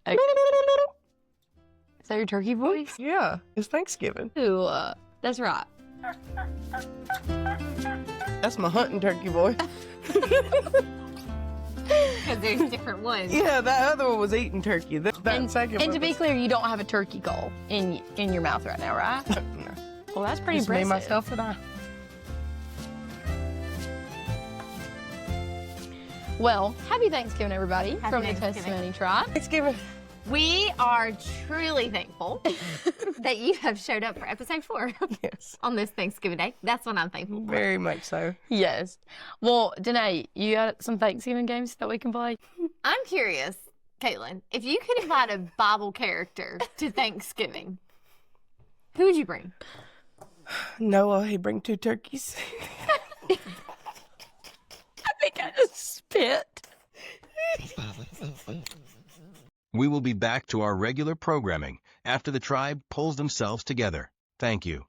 Okay. Is that your turkey voice? Yeah, it's Thanksgiving. Ooh, that's right. That's my hunting turkey voice. Because there's different ones. Yeah, that other one was eating turkey. And second to one be was- clear, you don't have a turkey call in your mouth right now, right? No. Well, that's pretty Just me, impressive. myself, and I. Well, happy Thanksgiving, everybody, Happy from the Thanksgiving. Testimony Tribe. Thanksgiving. We are truly thankful that you have showed up for episode 4 Yes, on this Thanksgiving Day. That's what I'm thankful for. very much so. Yes. Well, Danae, you got some Thanksgiving games that we can play? I'm curious, Caitlin, if you could invite a Bible character to Thanksgiving, who would you bring? Noah, he bring 2 turkeys. I think I just spit. We will be back to our regular programming after the tribe pulls themselves together. Thank you.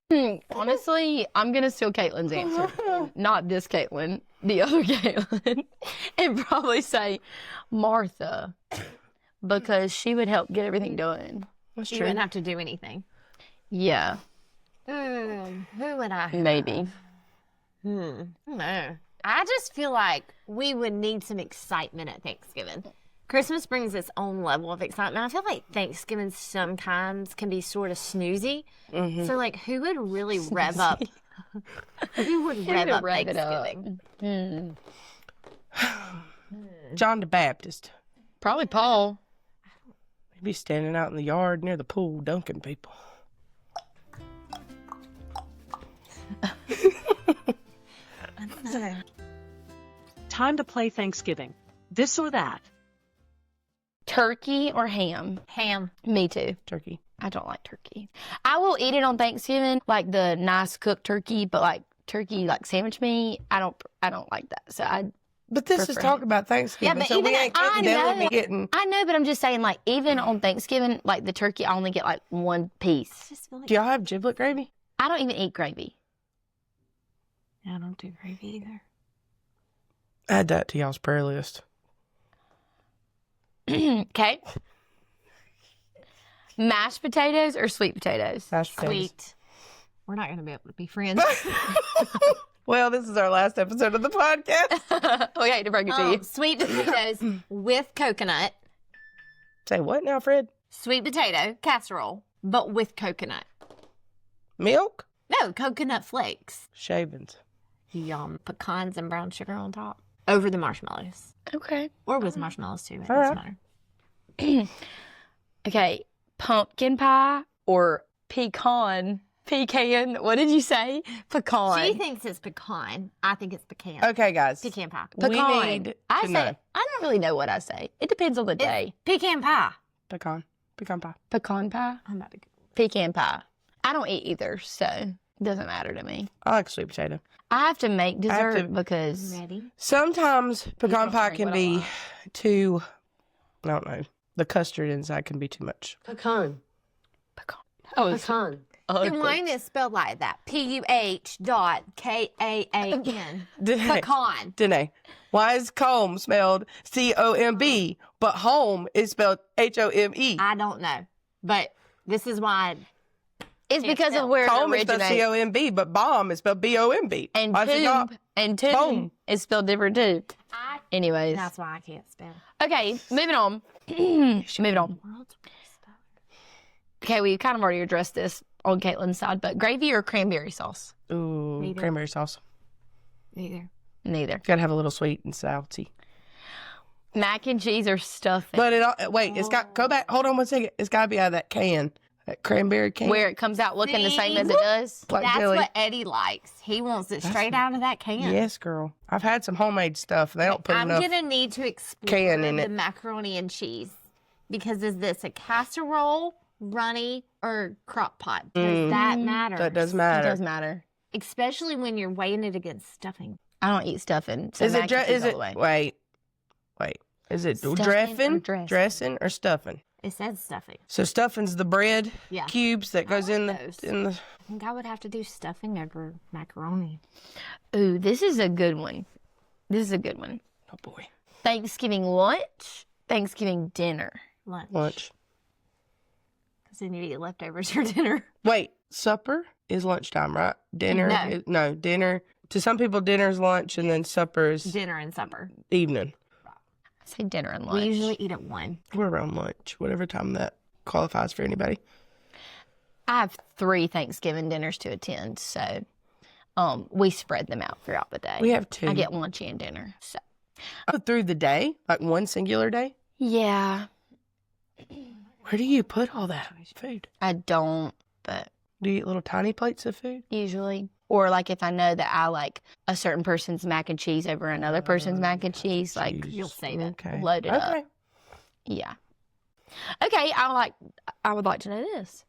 Honestly, I'm going to steal Caitlin's answer. Not this Caitlin, the other Caitlin. And probably say Martha. Because she would help get everything done. That's You true. wouldn't have to do anything. Yeah, Who would I? maybe. I don't know. I just feel like we would need some excitement at Thanksgiving. Christmas brings its own level of excitement. I feel like Thanksgiving sometimes can be sort of snoozy. So, like, who would really rev up? Who would rev up rev it up? Thanksgiving? John the Baptist. Probably Paul. He'd be standing out in the yard near the pool dunking people. Time to play Thanksgiving. This or that. Turkey or ham? Ham. Me too. Turkey. I don't like turkey. I will eat it on Thanksgiving, like the nice cooked turkey, but like turkey, like sandwich meat, I don't like that. So But this is Prefer talking about Thanksgiving, but so we even ain't I getting that. know. We be getting. I know, but I'm just saying, like, even on Thanksgiving, like the turkey, I only get like one piece. Just feel like Do y'all have giblet gravy? I don't even eat gravy. I don't do gravy either. Add that to y'all's prayer list. Okay. Mashed potatoes or sweet potatoes? Mashed potatoes. Sweet. We're not going to be able to be friends. Well, this is our last episode of the podcast. Oh, yeah, to break it to you. Sweet potatoes with coconut. Say what now, Fred? Sweet potato casserole, but with coconut. Milk? No, coconut flakes. Shavings. Yum. Pecans and brown sugar on top. Over the marshmallows. Okay. Or with marshmallows too. It All doesn't right. matter. Okay. Pumpkin pie or pecan? Pecan. What did you say? Pecan. She thinks it's pecan. I think it's pecan. Okay, guys. Pecan pie. We Pecan. need I to say, know. I don't really know what I say. It depends on the day. Pecan pie. Pecan. Pecan pie. Pecan pie? I'm about to go. Pecan pie. I don't eat either, so it doesn't matter to me. I like sweet potato. I have to make I have dessert to- because Ready? Sometimes pecan don't pie drink can what I be like. too, I don't know, the custard inside can be too much. Pecan. pecan. Oh, it's Pecan. And wine is spelled like that. Puh.K-A-A-N. Danae, Pecan. Danae, why is comb spelled C-O-M-B, but home is spelled H-O-M-E? I don't know. But this is why. It's because of where Comb it is spelled originates. C-O-M-B, but bomb is spelled B-O-M-B. And I forgot. tomb Boom. is spelled different too. Anyways. That's why I can't spell. Okay, moving on. Moving on. Okay, we kind of already addressed this on Caitlin's side, but gravy or cranberry sauce? Ooh, Neither. cranberry sauce. Neither. Neither. Gotta have a little sweet and salty. Mac and cheese or stuffing? But it's got, go back, hold on 1 second. It's gotta be out of that can, that cranberry can. Where it comes out looking the same See? as it does? Like That's jelly. what Eddie likes. He wants it straight out of that can. Yes, girl. I've had some homemade stuff. They don't put I'm enough. going to need to explore can in the it. macaroni and cheese. Because is this a casserole, runny, or crock pot? Because that matters. That does It matter. does matter. Especially when you're weighing it against stuffing. I don't eat stuffing. So Is mac it, and cheese is all it, the way. wait. Is it Stuffing or dressing, dressing? dressing, or stuffing? It says stuffing. So stuffing's the bread Yeah. cubes that goes in those. the. I think I would have to do stuffing over macaroni. Ooh, this is a good one. This is a good one. Oh boy. Thanksgiving lunch, Thanksgiving dinner. Lunch. Because then you eat leftovers for dinner. Wait, supper is lunchtime, right? Dinner? No. Dinner. To some people, dinner is lunch, and then supper is Dinner and supper. evening. I say dinner and lunch. We usually eat at 1. We're around lunch, whatever time that qualifies for anybody. I have 3 Thanksgiving dinners to attend, so we spread them out throughout the day. We have 2. I get lunch and dinner. So Through the day? Like one singular day? yeah, Where do you put all that food? I don't, but Do you eat little tiny plates of food? usually. Or like if I know that I like a certain person's mac and cheese over another person's mac and cheese, like Jeez. You'll save it. Okay. load it up. Yeah. Okay, I would like to know this.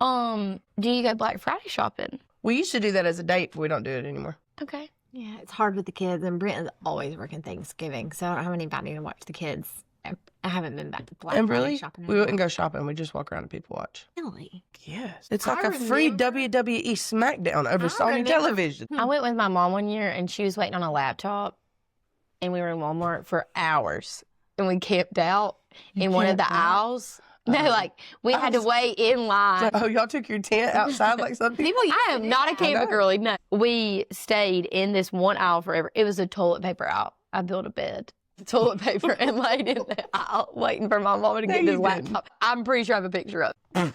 Do you go Black Friday shopping? We used to do that as a date, but we don't do it anymore. Okay. Yeah, it's hard with the kids, and Brenton's always working Thanksgiving, so I don't have anybody to watch the kids. I haven't been back to Black And Friday really, shopping. we wouldn't go shopping. We just walk around and people watch. Really? Yes. It's I like a free remember- WWE SmackDown over I Sony remember- television. I went with my mom one year and she was waiting on a laptop and we were in Walmart for hours and we camped out in one of the camped out? aisles. No, like we had to wait in line. Oh, y'all took your tent outside like some people? I am not a camper girly. No, we stayed in this one aisle forever. It was a toilet paper aisle. I built a bed, toilet paper, and laid in the aisle waiting for my mama to get No, this you laptop. I'm pretty sure I have a picture of it.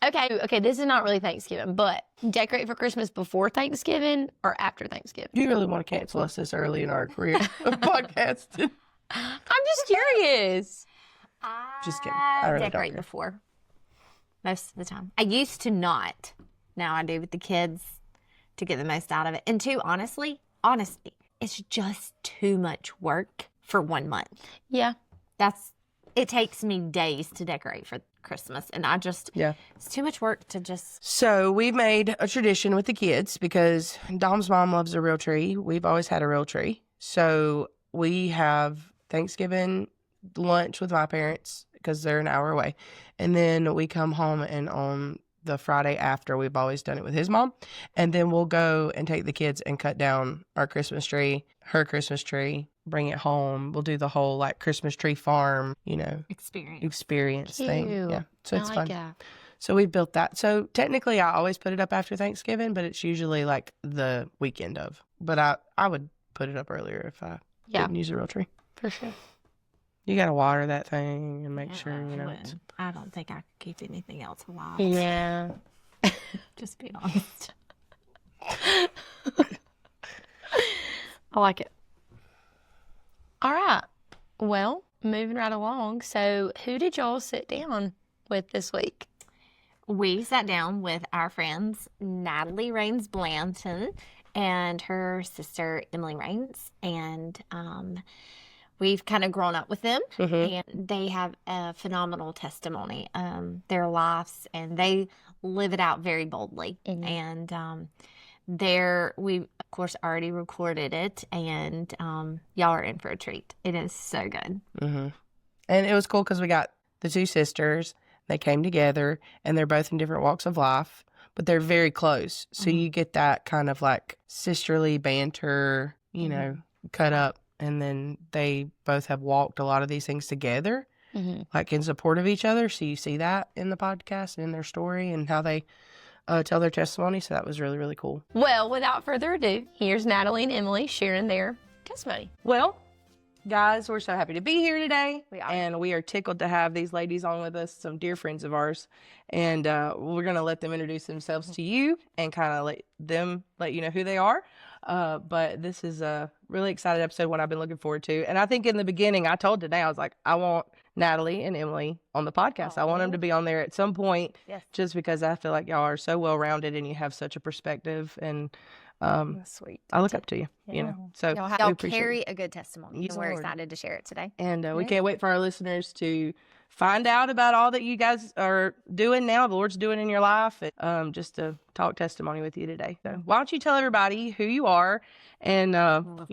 Okay, this is not really Thanksgiving, but decorate for Christmas before Thanksgiving or after Thanksgiving? You really want to cancel us this early in our career of podcasting? I'm just curious. Just kidding. I really don't decorate care. before most of the time. I used to not. Now I do with the kids to get the most out of it. And two, honestly, it's just too much work for 1 month. Yeah. It takes me days to decorate for Christmas, and it's too much work to just. So we've made a tradition with the kids because Dom's mom loves a real tree. We've always had a real tree. So we have Thanksgiving lunch with my parents because they're an hour away. And then we come home, and on the Friday after, we've always done it with his mom. And then we'll go and take the kids and cut down our Christmas tree, her Christmas tree, bring it home. We'll do the whole like Christmas tree farm, experience thing. Cute. Yeah. So it's I fun. like that. So we built that. So technically I always put it up after Thanksgiving, but it's usually like the weekend of. But I would put it up earlier if I didn't use a real tree. For sure. You got to water that thing and make sure, it's... I don't think I could keep anything else alive. Yeah. Just be honest. I like it. All right. Well, moving right along. So, who did y'all sit down with this week? We sat down with our friends Natalie Raynes Blanton and her sister Emily Raynes, and we've kind of grown up with them, and they have a phenomenal testimony, their lives, and they live it out very boldly. And we of course already recorded it, and y'all are in for a treat. It is so good. And it was cool because we got the two sisters. They came together, and they're both in different walks of life, but they're very close. So you get that kind of like sisterly banter, cut up. And then they both have walked a lot of these things together, like in support of each other. So you see that in the podcast and in their story and how they tell their testimony. So that was really, really cool. Well, without further ado, here's Natalie and Emily sharing their testimony. Well, guys, we're so happy to be here today. We are. And we are tickled to have these ladies on with us, some dear friends of ours. And we're going to let them introduce themselves to you and kind of let you know who they are. But this is a really excited episode, one I've been looking forward to. And I think in the beginning, I told today, I was like, I want Natalie and Emily on the podcast. I want them to be on there at some point, just because I feel like y'all are so well-rounded and you have such a perspective. And That's sweet. I look up to you, So we Y'all appreciate carry it. a good testimony, Yes, and we're Lord. excited to share it today. And we can't wait for our listeners to find out about all that you guys are doing now, the Lord's doing in your life, and just to talk testimony with you today. So why don't you tell everybody who you are and, all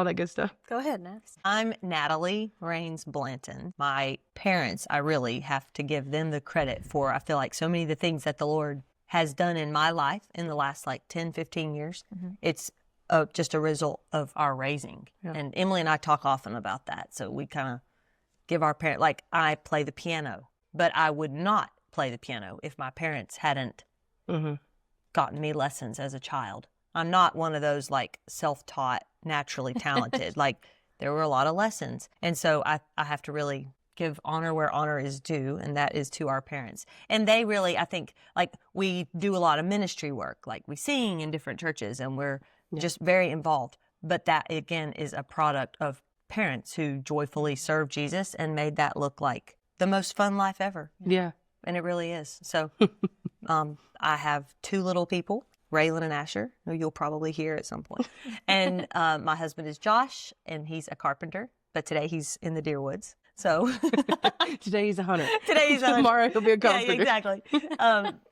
that good stuff. Go ahead, Ness. I'm Natalie Raynes Blanton. My parents, I really have to give them the credit for, I feel like, so many of the things that the Lord has done in my life in the last 10, 15 years. It's just a result of our raising. Yeah. And Emily and I talk often about that. So we kind of give our parents, like I play the piano, but I would not play the piano if my parents hadn't gotten me lessons as a child. I'm not one of those like self-taught, naturally talented. Like there were a lot of lessons. And so I have to really give honor where honor is due, and that is to our parents. And they really, I think, like we do a lot of ministry work, like we sing in different churches and we're just very involved. But that, again, is a product of parents who joyfully served Jesus and made that look like the most fun life ever. Yeah. And it really is. So I have 2 little people, Raylan and Asher, who you'll probably hear at some point. And my husband is Josh, and he's a carpenter. But today he's in the deer woods. So Today he's a hunter. Today he's a hunter. Tomorrow he'll be a carpenter. Yeah, exactly.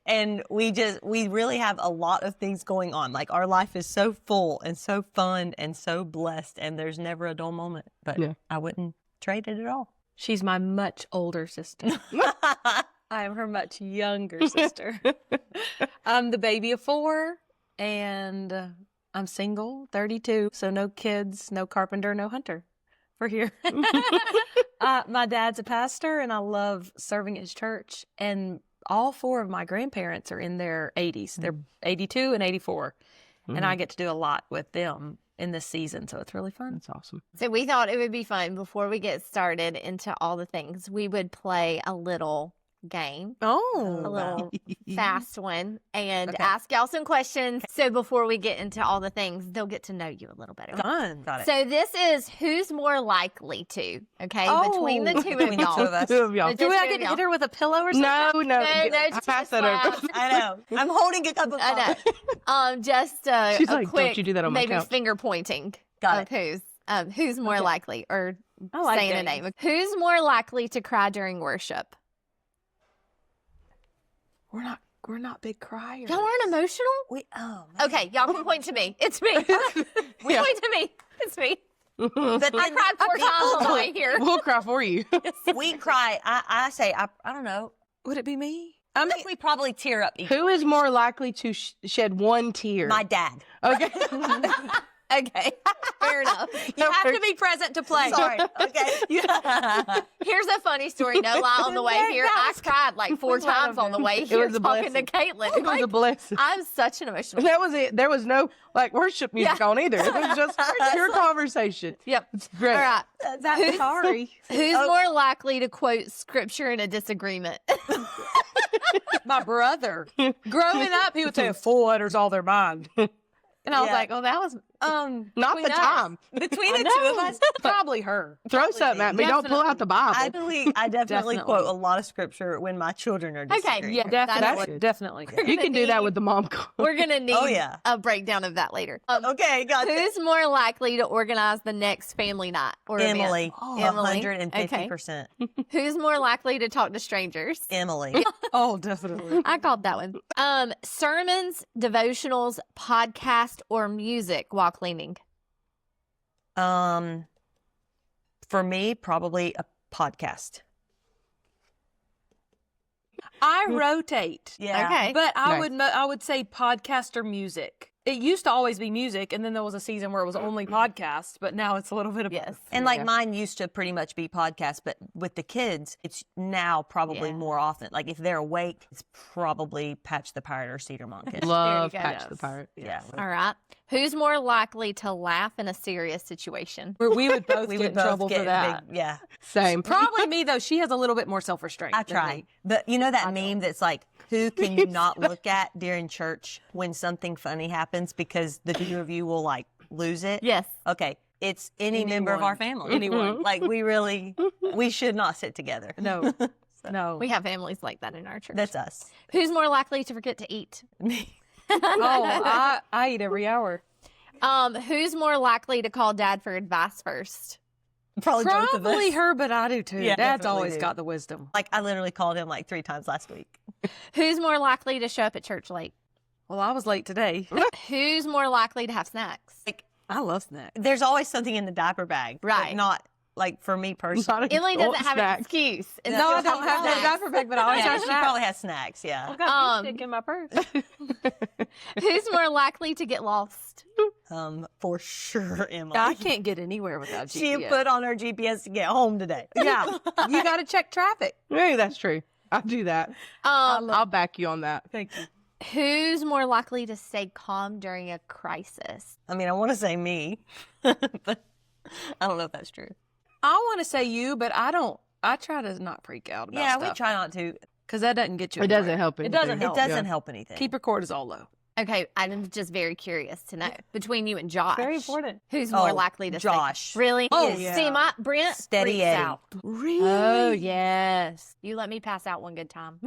And we really have a lot of things going on. Like our life is so full and so fun and so blessed, and there's never a dull moment. But I wouldn't trade it at all. She's my much older sister. I am her much younger sister. I'm the baby of 4, and I'm single, 32. So no kids, no carpenter, no hunter for here. My dad's a pastor, and I love serving at his church. And all 4 of my grandparents are in their 80s. They're 82 and 84. And I get to do a lot with them in this season. So it's really fun. That's awesome. So we thought it would be fun before we get started into all the things. We would play a little game, a little fast one, and ask y'all some questions. So before we get into all the things, they'll get to know you a little better. Fun. Got it. So this is who's more likely to, okay? Between the two of Between the y'all. two of us. Two of y'all. Just Do I two get of to y'all. hit her with a pillow or something? No. No, I just pass that over. laugh. I know. I'm holding a cup of I coffee. know. Just She's a like, quick, don't you do that on my maybe couch. finger pointing Got of who's more likely, or I like saying a games. name. Who's more likely to cry during worship? We're not big criers. Y'all aren't emotional? Man. Okay, y'all can point to me. It's me. Point to me. It's me. But I then cried 4 times on the way here. We'll cry for you. we cry. I say, I don't know. Would it be me? I think we probably tear up each Who is more likely to shed one tear? My dad. Okay. Okay, fair enough. You have to be present to play. Sorry. Okay. Here's a funny story. No lie, on the way here, I cried like 4 times on the way here was a talking to blessing. Caitlin. It was a blessing. I'm such an emotional. That was it. There was no like worship music on either. It was just pure conversation. Yep. It's great. All right. I'm sorry. Who's more likely to quote scripture in a disagreement? My brother. Growing up, he would say, 4 letters all their mind. And I was like, oh, that was Not the time. Between the two of us, probably her. Throw something at me. Don't pull out the Bible. I definitely Definitely. quote a lot of scripture when my children are disagreeing. Yeah, Definitely. Definitely. You can do that with the mom call. We're going to need Oh, yeah. a breakdown of that later. Okay, gotcha. Who's more likely to organize the next family night or Emily. event? Emily. 150%. Who's more likely to talk to strangers? Emily. Oh, definitely. I called that one. Sermons, devotionals, podcast, or music while cleaning? For me, probably a podcast. I rotate. Yeah. Okay. But Nice. I would say podcast or music. It used to always be music, and then there was a season where it was only podcasts, but now it's a little bit of Yes. And like mine used to pretty much be podcasts, but with the kids, it's now probably Yeah. more often. Like if they're awake, it's probably Patch the Pirate or Cedar Monk. Love There you go. Patch the Pirate. Yeah. All right. Who's more likely to laugh in a serious situation? we would both We get would in both trouble get for that. big, yeah. Same. Probably me, though. She has a little bit more self-restraint. I than try. me. But you know that meme that's like, who can you not look at during church when something funny happens because the two of you will like lose it? Yes. Okay. It's any member of our family. Anyone. Like we should not sit together. No. No. We have families like that in our church. That's us. Who's more likely to forget to eat? Oh, I eat every hour. Who's more likely to call dad for advice first? Probably both of Probably us. her, but I do too. Yeah, Dad's definitely always do. got the wisdom. Like I literally called him like 3 times last week. Who's more likely to show up at church late? Well, I was late today. Who's more likely to have snacks? I love snacks. There's always something in the diaper bag. but Right. not like for me personally. Emily doesn't have an snacks. excuse. and No, I still don't have snacks. that diaper bag, but I always Yeah, have she snacks. probably has snacks. Yeah. I've got a stick in my purse. Who's more likely to get lost? For sure, Emily. I can't get anywhere without GPS. She put on her GPS to get home today. Yeah, you got to check traffic. Maybe that's true. I'll do that. I'll back you on that. Thank you. Who's more likely to stay calm during a crisis? I mean, I want to say me, but I don't know if that's true. I want to say you, but I don't. I try to not freak out about Yeah, stuff. we try not to. Because that doesn't get you It anywhere. doesn't help It anything. doesn't help. It doesn't help anything. Keep your cortisol low. Okay, I'm just very curious to know between you and Josh. Very important. Who's more Oh, likely to Josh. stay? Really? Oh, See, yeah. my Brent Steady freaks Eddie. out. Really? Oh yes. You let me pass out one good time.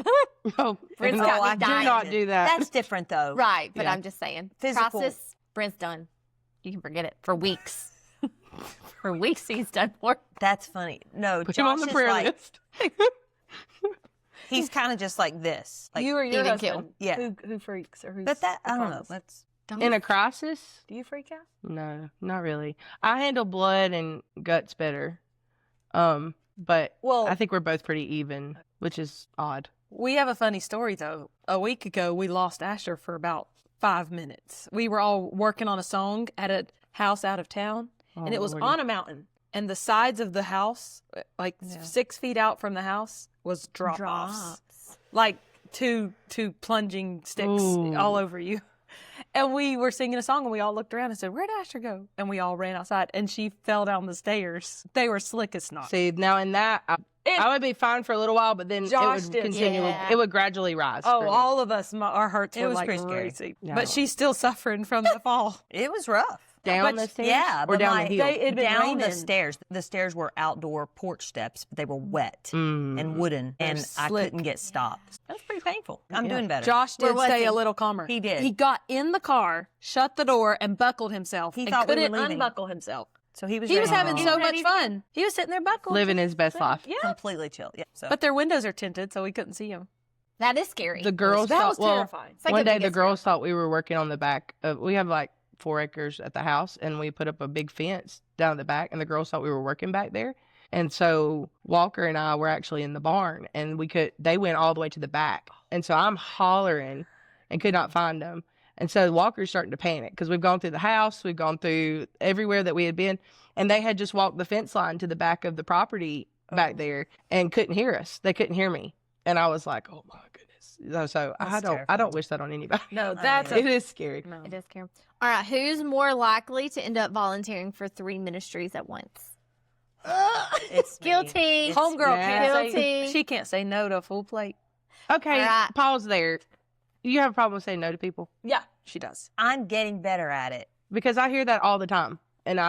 Oh, Brent's no, got me I do dying. not do that. That's different, though. Right, but Yeah. I'm just saying. Physical. Crisis, Brent's done. You can forget it for weeks. For weeks he's done for. That's funny. No, Put Josh him on the is prayer like, list. he's kind of just like this. Like, You or your even husband? kill. Yeah. Who freaks or who's? but that, I don't know. calms? That's, In a crisis? Do you freak out? No, not really. I handle blood and guts better. But Well, I think we're both pretty even, which is odd. we have a funny story though. A week ago, we lost Asher for about 5 minutes. We were all working on a song at a house out of town, and it was on a mountain. And the sides of the house, like 6 feet out from the house, was drop offs, like two plunging sticks Ooh. all over you. And we were singing a song, and we all looked around and said, "Where'd Asher go?" And we all ran outside, and she fell down the stairs. They were slick as snot. See, now in that, I would be fine for a little while, but then Josh it would did. continue. Yeah. It would gradually rise. Oh, for me. all of us, our hearts It were was like pretty scary. racing. Yeah. But she's still suffering from the fall. it was rough. Down but- the stairs? Yeah, Or but down my- the hill? It'd been Down the raining. stairs. The stairs were outdoor porch steps, but they were wet Mm. and wooden, They're and I slick. couldn't get stopped. That was pretty painful. I'm Yeah. doing better. Josh Where did was stay he? a little calmer. He did. He got in the car, shut the door, and buckled himself. He and thought we were couldn't leaving. unbuckle himself. So he was He was ready to having go. so much fun. He was sitting there buckled. Living his best life. Yeah. completely chill. Yeah. So But their windows are tinted, so we couldn't see him. That is scary. The girls That thought, was well, terrifying. It's like one a day big the ass girls thought we were working on the back. We have like 4 acres at the house, and we put up a big fence down the back, and the girls thought we were working back there. And so Walker and I were actually in the barn, and they went all the way to the back. And so I'm hollering and could not find them. And so Walker's starting to panic because we've gone through the house, we've gone through everywhere that we had been, and they had just walked the fence line to the back of the property back there and couldn't hear us. They couldn't hear me. And I was like, oh my goodness. So I That's don't terrifying. wish that on anybody. No, that's It is scary. No. It is scary. All right, who's more likely to end up volunteering for 3 ministries at once? it's me. Guilty. It's Homegirl me. can't say Guilty. she can't say no to a full plate. Okay, All right. pause there. You have a problem with saying no to people? Yeah, she does. I'm getting better at it. Because I hear that all the time. And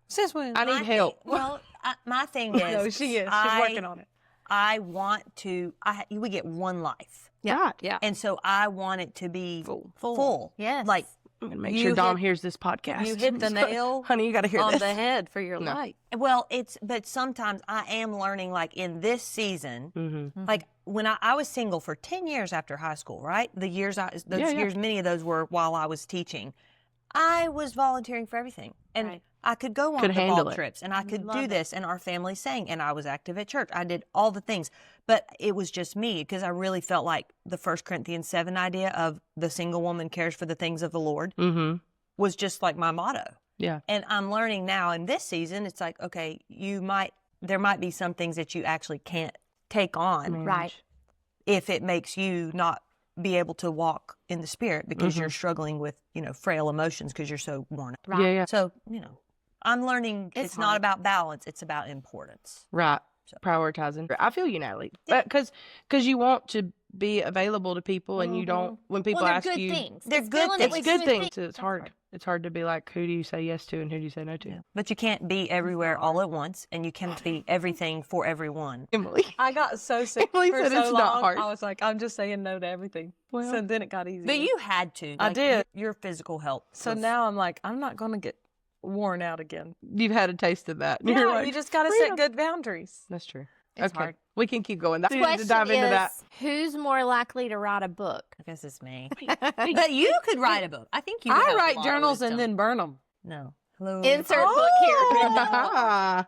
Since when? I need My help. Well, my thing is, no, she is. She's working on it. I want to. We get one life, Yeah, yeah. and so I want it to be Full. Yes. Like I'm going to make You sure Dom hit- hears this podcast. You hit the nail Honey, you got to hear on this. the head for your No. life. well, but sometimes I am learning. Like in this season, Mm-hmm. like when I was single for 10 years after high school, right? Those Yeah. years, many of those were while I was teaching. I was volunteering for everything, and Right. I could go on Could handle football it. trips, and I could Love do it. this, and our family sang, and I was active at church. I did all the things, but it was just me because I really felt like the 1 Corinthians 7 idea of the single woman cares for the things of the Lord Mm-hmm. was just like my motto. Yeah. And I'm learning now in this season, it's like, okay, there might be some things that you actually can't take on Right. if it makes you not be able to walk in the spirit because you're struggling with, frail emotions because you're so worn out. Right. Yeah, yeah. So, I'm learning it's not hard. about balance, it's about importance. Right. So- Prioritizing. I feel you, Natalie. Because you want to be available to people and you don't, when people Well, they're ask good you. things. They're It's good filling it things. with It's good things. It's That's hard. It's hard to be like, who do you say yes to and who do you say no to? Yeah. But you can't be everywhere all at once, and you can't be everything for everyone. Emily. I got so sick Emily for said so it's long. not hard. I was like, I'm just saying no to everything. Well. So then it got easier. But you had to. I did. Your physical health. So was- now I'm like, I'm not going to get worn out again. You've had a taste of that. Yeah, You're like, you just got to freedom. set good boundaries. That's true. It's okay. hard. We can keep going. That's to Question dive into that. is, who's more likely to write a book? I guess it's me. But you could write a book. I think you would I have a write lot of journals and wisdom. then burn them. No. Hello. Insert book here.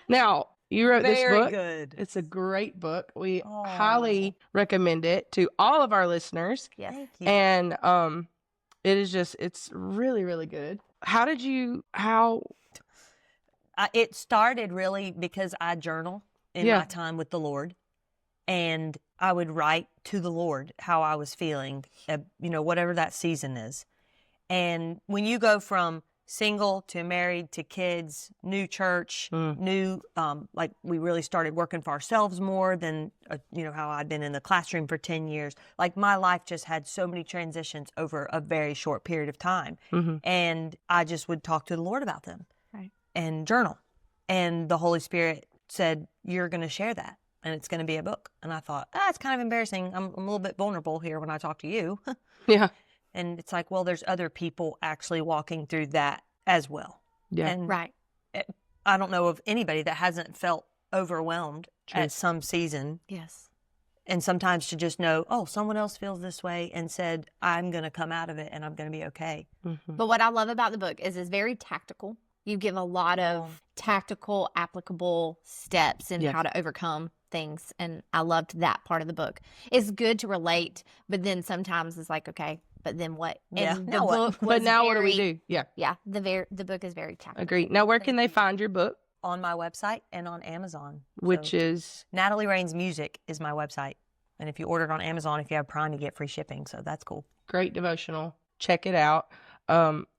Now, you wrote this Very book. good. It's a great book. We Aw. highly recommend it to all of our listeners. Yes. Thank you. And it's really, really good. how did you, how, It started really because I journal in Yeah. my time with the Lord, and I would write to the Lord how I was feeling, whatever that season is. And when you go from single to married to kids, new church, new, like we really started working for ourselves more than, how I'd been in the classroom for 10 years. Like my life just had so many transitions over a very short period of time. And I just would talk to the Lord about them and journal. And the Holy Spirit said, you're going to share that. And it's going to be a book. And I thought, it's kind of embarrassing. I'm a little bit vulnerable here when I talk to you. yeah. And it's like, well, there's other people actually walking through that as well. Yeah. And Right. I don't know of anybody that hasn't felt overwhelmed at some season. Yes. And sometimes to just know, someone else feels this way and said, I'm going to come out of it and I'm going to be okay. But what I love about the book is it's very tactical. You give a lot of tactical, applicable steps in Yeah. how to overcome things. And I loved that part of the book. It's good to relate, but then sometimes it's like, okay, but then what? Yeah, And the now what? book But was now what do we very- do? Yeah. Yeah, the book is very tactical. Agree. Now, where can they find your book? On my website and on Amazon. Which So, is, Natalie Raynes Music is my website. And if you order it on Amazon, if you have Prime, you get free shipping. So that's cool. great devotional. Check it out.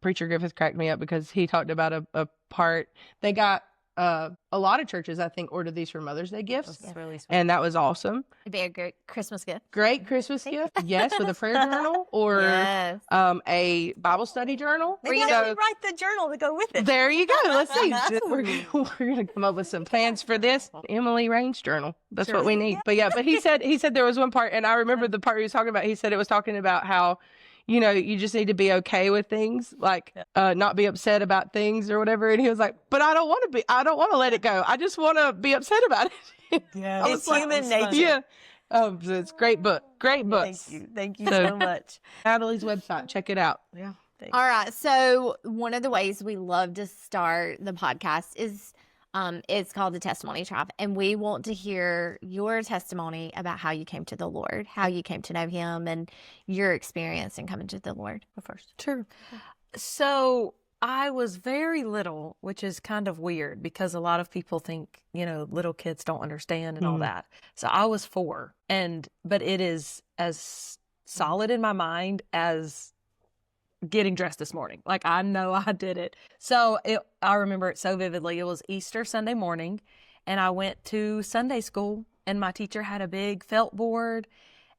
Preacher Griffith cracked me up because he talked about a part. They got a lot of churches, I think, ordered these for Mother's Day gifts. That's really sweet. And that was awesome. It'd be a great Christmas gift. Great Christmas gift. Yes, with a prayer journal or Yes. a Bible study journal. Maybe I So- should write the journal to go with it. There you go. Let's see. We're going to come up with some plans for this. Emily Raynes journal. That's what we need. But yeah, but he said there was one part, and I remember the part he was talking about. He said it was talking about how, you just need to be okay with things, like not be upset about things or whatever. And he was like, but I don't want to let it go. I just want to be upset about it. Yeah, I it's was like, human nature. Yeah. So it's a great book. Great books. Thank you So- so much. Natalie's website. Check it out. Yeah. All right. So one of the ways we love to start the podcast is it's called the Testimony Tribe. And we want to hear your testimony about how you came to the Lord, how you came to know him, and your experience in coming to the Lord. Go first. Sure. So I was very little, which is kind of weird because a lot of people think, little kids don't understand and all that. So I was 4, but it is as solid in my mind as getting dressed this morning. Like I know I did it. So I remember it so vividly. It was Easter Sunday morning and I went to Sunday school and my teacher had a big felt board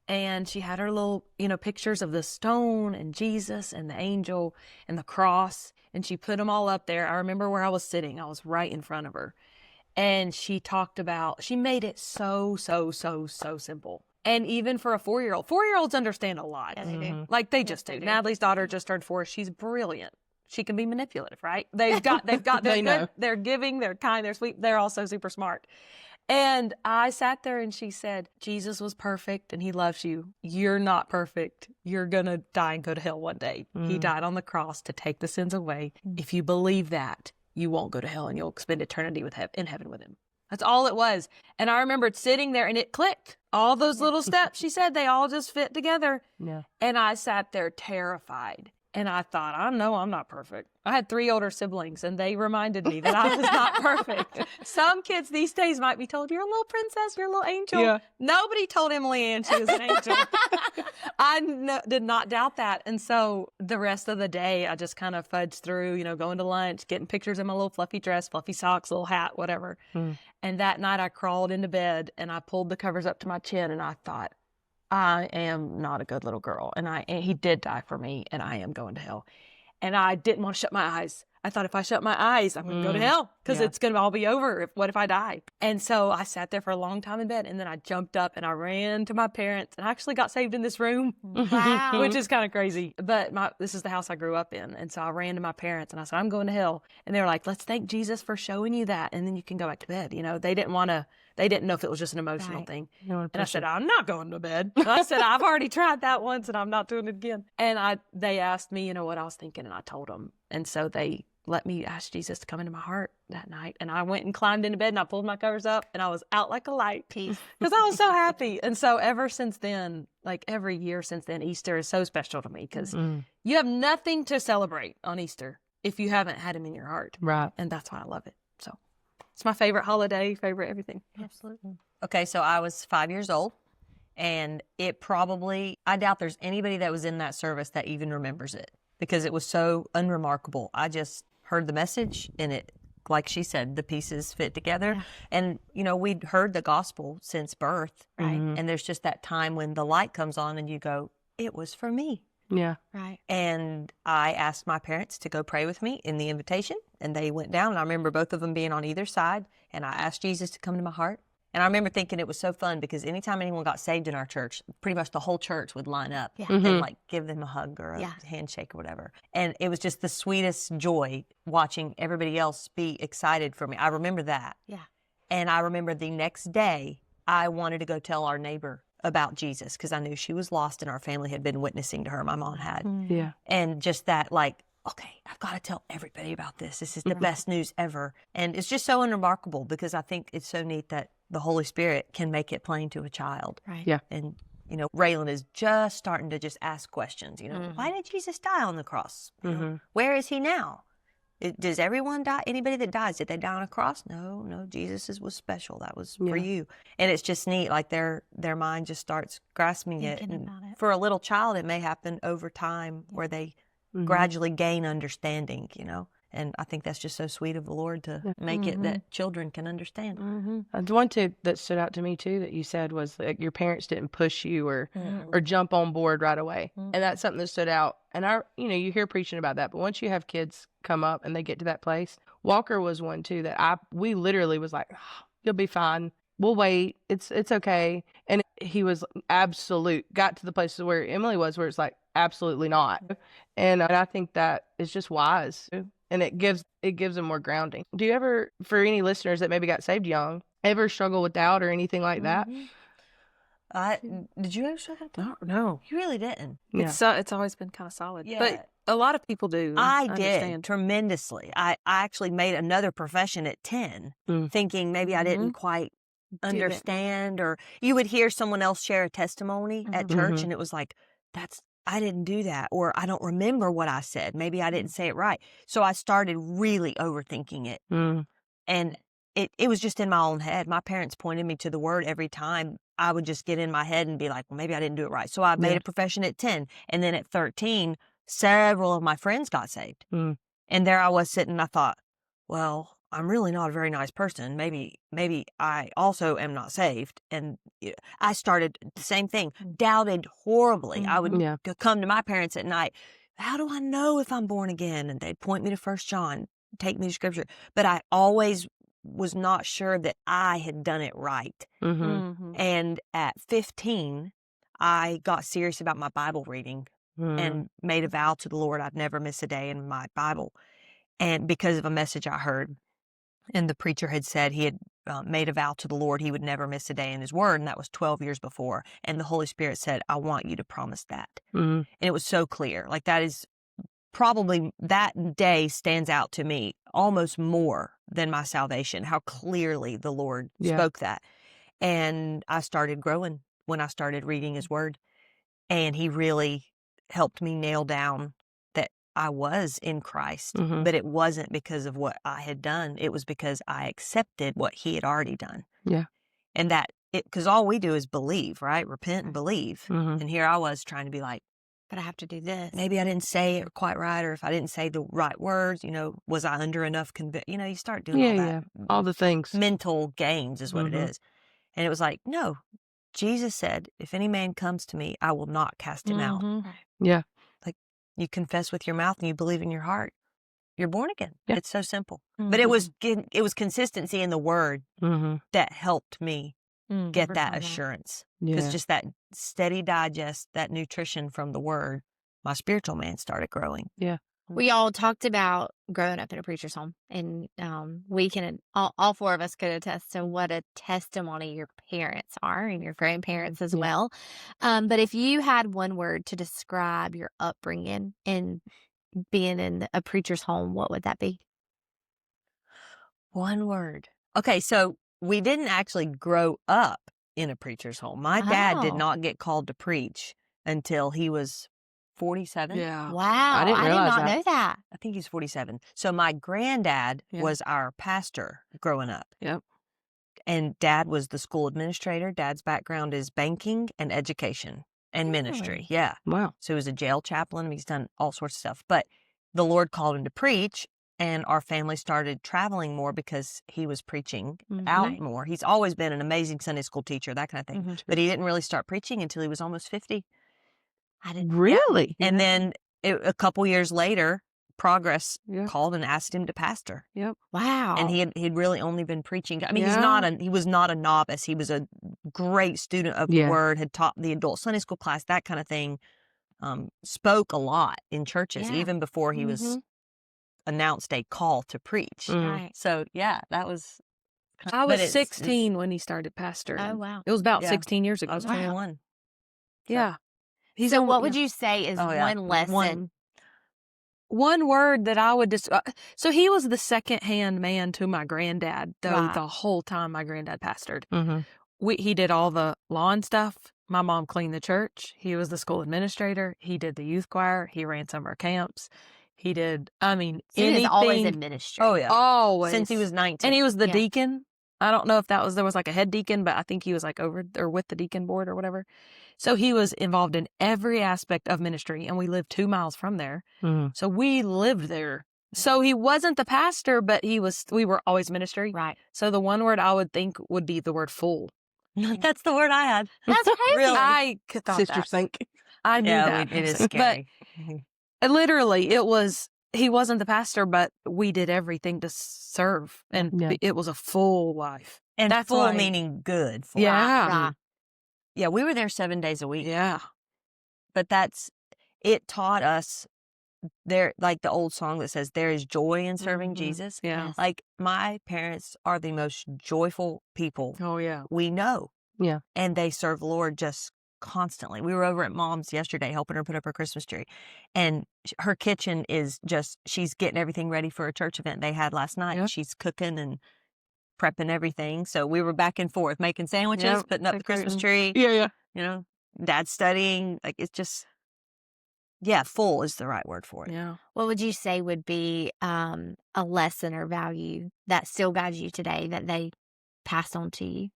and she had her little, pictures of the stone and Jesus and the angel and the cross. And she put them all up there. I remember where I was sitting. I was right in front of her. And she made it so simple. And even for a 4-year-old, 4-year-olds understand a lot. Yeah, they do. Like they just do. Natalie's daughter just turned 4. She's brilliant. She can be manipulative, right? They've got They know. they're giving, they're kind, they're sweet. They're also super smart. And I sat there and she said, Jesus was perfect and he loves you. You're not perfect. You're going to die and go to hell one day. He died on the cross to take the sins away. If you believe that, you won't go to hell and you'll spend eternity in heaven with him. That's all it was. And I remembered sitting there and it clicked. All those little steps, she said, they all just fit together. Yeah. And I sat there terrified. And I thought, I know I'm not perfect. I had 3 older siblings, and they reminded me that I was not perfect. Some kids these days might be told, you're a little princess, you're a little angel. Yeah. Nobody told Emily Ann she was an angel. I did not doubt that. And so the rest of the day, I just kind of fudged through, going to lunch, getting pictures in my little fluffy dress, fluffy socks, little hat, whatever. And that night I crawled into bed, and I pulled the covers up to my chin, and I thought, I am not a good little girl. And he did die for me and I am going to hell. And I didn't want to shut my eyes. I thought if I shut my eyes, I'm going to go to hell because it's going to all be over. What if I die? And so I sat there for a long time in bed and then I jumped up and I ran to my parents and I actually got saved in this room, Wow. which is kind of crazy. But this is the house I grew up in. And so I ran to my parents and I said, I'm going to hell. And they were like, let's thank Jesus for showing you that. And then you can go back to bed. They didn't know if it was just an emotional Right. thing. And I said, I'm not going to bed. I said, I've already tried that once and I'm not doing it again. And they asked me, what I was thinking, and I told them. And so they let me ask Jesus to come into my heart that night. And I went and climbed into bed and I pulled my covers up and I was out like a light Peace. because I was so happy. And so ever since then, like every year since then, Easter is so special to me because you have nothing to celebrate on Easter. if you haven't had him in your heart. Right. And that's why I love it. So it's my favorite holiday, favorite everything. Absolutely. Okay, so I was 5 years old, and I doubt there's anybody that was in that service that even remembers it because it was so unremarkable. I just heard the message, and it, like she said, the pieces fit together. Yeah. And, we'd heard the gospel since birth. Right. And there's just that time when the light comes on and you go, it was for me. Yeah. Right. And I asked my parents to go pray with me in the invitation, and they went down. And I remember both of them being on either side, and I asked Jesus to come to my heart. And I remember thinking it was so fun because anytime anyone got saved in our church, pretty much the whole church would line up Yeah. and like give them a hug or a Yeah. handshake or whatever. And it was just the sweetest joy watching everybody else be excited for me. I remember that. Yeah. And I remember the next day, I wanted to go tell our neighbor about Jesus because I knew she was lost and our family had been witnessing to her. My mom had. Yeah. And just that, like, okay, I've got to tell everybody about this. This is the best news ever. And it's just so unremarkable because I think it's so neat that the Holy Spirit can make it plain to a child. Right. Yeah. And, Raylan is just starting to just ask questions, why did Jesus die on the cross? Where is he now? Does everyone die? Anybody that dies, did they die on a cross? No, Jesus was special. That was for you. And it's just neat. Like their mind just starts grasping it. Thinking And about it. for a little child, it may happen over time where they gradually gain understanding, And I think that's just so sweet of the Lord to make it that children can understand. The one tip that stood out to me too that you said was like your parents didn't push you or jump on board right away, and that's something that stood out. And you hear preaching about that, but once you have kids come up and they get to that place, Walker was one too that we literally was like, oh, you'll be fine. We'll wait. It's okay. And he was absolute. Got to the places where Emily was, where it's like absolutely not. And I think that is just wise. And it gives them more grounding. Do you ever, for any listeners that maybe got saved young, ever struggle with doubt or anything like that? Did you ever struggle with that? No. You really didn't. Yeah. It's always been kind of solid. Yeah. But a lot of people do. I did understand. tremendously. I actually made another profession at 10, thinking maybe I didn't quite understand, or you would hear someone else share a testimony at church and it was like, I didn't do that, or I don't remember what I said. Maybe I didn't say it right. So I started really overthinking it. And it was just in my own head. My parents pointed me to the word every time. I would just get in my head and be like, well, maybe I didn't do it right. So I made a profession at 10. And then at 13, several of my friends got saved. And there I was sitting, I thought, well, I'm really not a very nice person. Maybe I also am not saved. And I started the same thing, doubted horribly. I would come to my parents at night. How do I know if I'm born again? And they'd point me to 1 John, take me to scripture. But I always was not sure that I had done it right. And at 15, I got serious about my Bible reading and made a vow to the Lord I'd never miss a day in my Bible. And because of a message I heard, and the preacher had said he had made a vow to the Lord he would never miss a day in his word, and that was 12 years before. And the Holy Spirit said, I want you to promise that. And it was so clear. Like that is probably, that day stands out to me almost more than my salvation, how clearly the Lord spoke that. And I started growing when I started reading his word. And he really helped me nail down that I was in Christ, but it wasn't because of what I had done. It was because I accepted what he had already done. Yeah. And because all we do is believe, right? Repent and believe. And here I was trying to be like, But I have to do this. maybe I didn't say it quite right, or if I didn't say the right words, was I under enough you start doing all that. All the things. Mental games is what it is. And it was like, no, Jesus said, if any man comes to me, I will not cast him out. Yeah. Like you confess with your mouth and you believe in your heart, you're born again. Yeah. It's so simple. But it was consistency in the word that helped me get that assurance. Because just that steady digest, that nutrition from the word, my spiritual man started growing. Yeah. We all talked about growing up in a preacher's home, and we can all 4 of us could attest to what a testimony your parents are and your grandparents as well. But if you had one word to describe your upbringing and being in a preacher's home, what would that be? One word. Okay, so we didn't actually grow up in a preacher's home. My dad did Oh. not get called to preach until he was 47. Yeah. Wow. I didn't did realize not that. know that. I think he's 47. So my granddad Yeah. was our pastor growing up. Yep. And dad was the school administrator. Dad's background is banking and education and ministry. Really? Yeah. Wow. So he was a jail chaplain. He's done all sorts of stuff. But the Lord called him to preach, and our family started traveling more because he was preaching out Right. more. He's always been an amazing Sunday school teacher, that kind of thing. Mhm. But he didn't really start preaching until he was almost 50. I didn't. Really? And then a couple years later, Progress Yeah. called and asked him to pastor. Wow. And he'd really only been preaching. I mean, Yeah. he was not a novice. He was a great student of the Yeah. word, had taught the adult Sunday school class, that kind of thing. Spoke a lot in churches, Yeah. even before he was announced a call to preach. Mm. Right. So yeah, that was. I but was it's- 16 when he started pastoring. Oh, wow. It was about Yeah. 16 years ago. I was 21. Yeah. So only- what would you say is Oh, yeah. one lesson? One word that I would just so he was the second hand man to my granddad though Right. the whole time my granddad pastored. Mm-hmm. He did all the lawn stuff. My mom cleaned the church. He was the school administrator. He did the youth choir. He ran summer camps. He did. I mean, So he was anything. always in ministry. Oh yeah, Always since he was 19. and he was the Yeah. deacon. I don't know if there was like a head deacon, but I think he was like over or with the deacon board or whatever. So he was involved in every aspect of ministry, and we lived 2 miles from there. Mm. So we lived there. So he wasn't the pastor, but we were always ministry. Right. So the one word I would think would be the word full. That's the word I had. That's crazy. Really? I thought Sister that. Sink. I knew that. it is But scary. literally, he wasn't the pastor, but we did everything to serve. And Yeah. it was a full life. And That's full why- meaning good. Full. Yeah. Right. Yeah, we were there 7 days a week. Yeah. But it taught us there, like the old song that says, there is joy in serving Mhm. Jesus. Yeah. Yes. Like my parents are the most joyful people Oh, yeah. we know. Yeah. And they serve the Lord just constantly. We were over at Mom's yesterday helping her put up her Christmas tree. And her kitchen is just, she's getting everything ready for a church event they had last night. Yep. She's cooking and prepping everything. So we were back and forth making sandwiches, Yep, putting up the Christmas decorating. tree. Yeah. You know, Dad's studying. Like it's just, yeah, full is the right word for it. Yeah. What would you say would be a lesson or value that still guides you today that they passed on to you?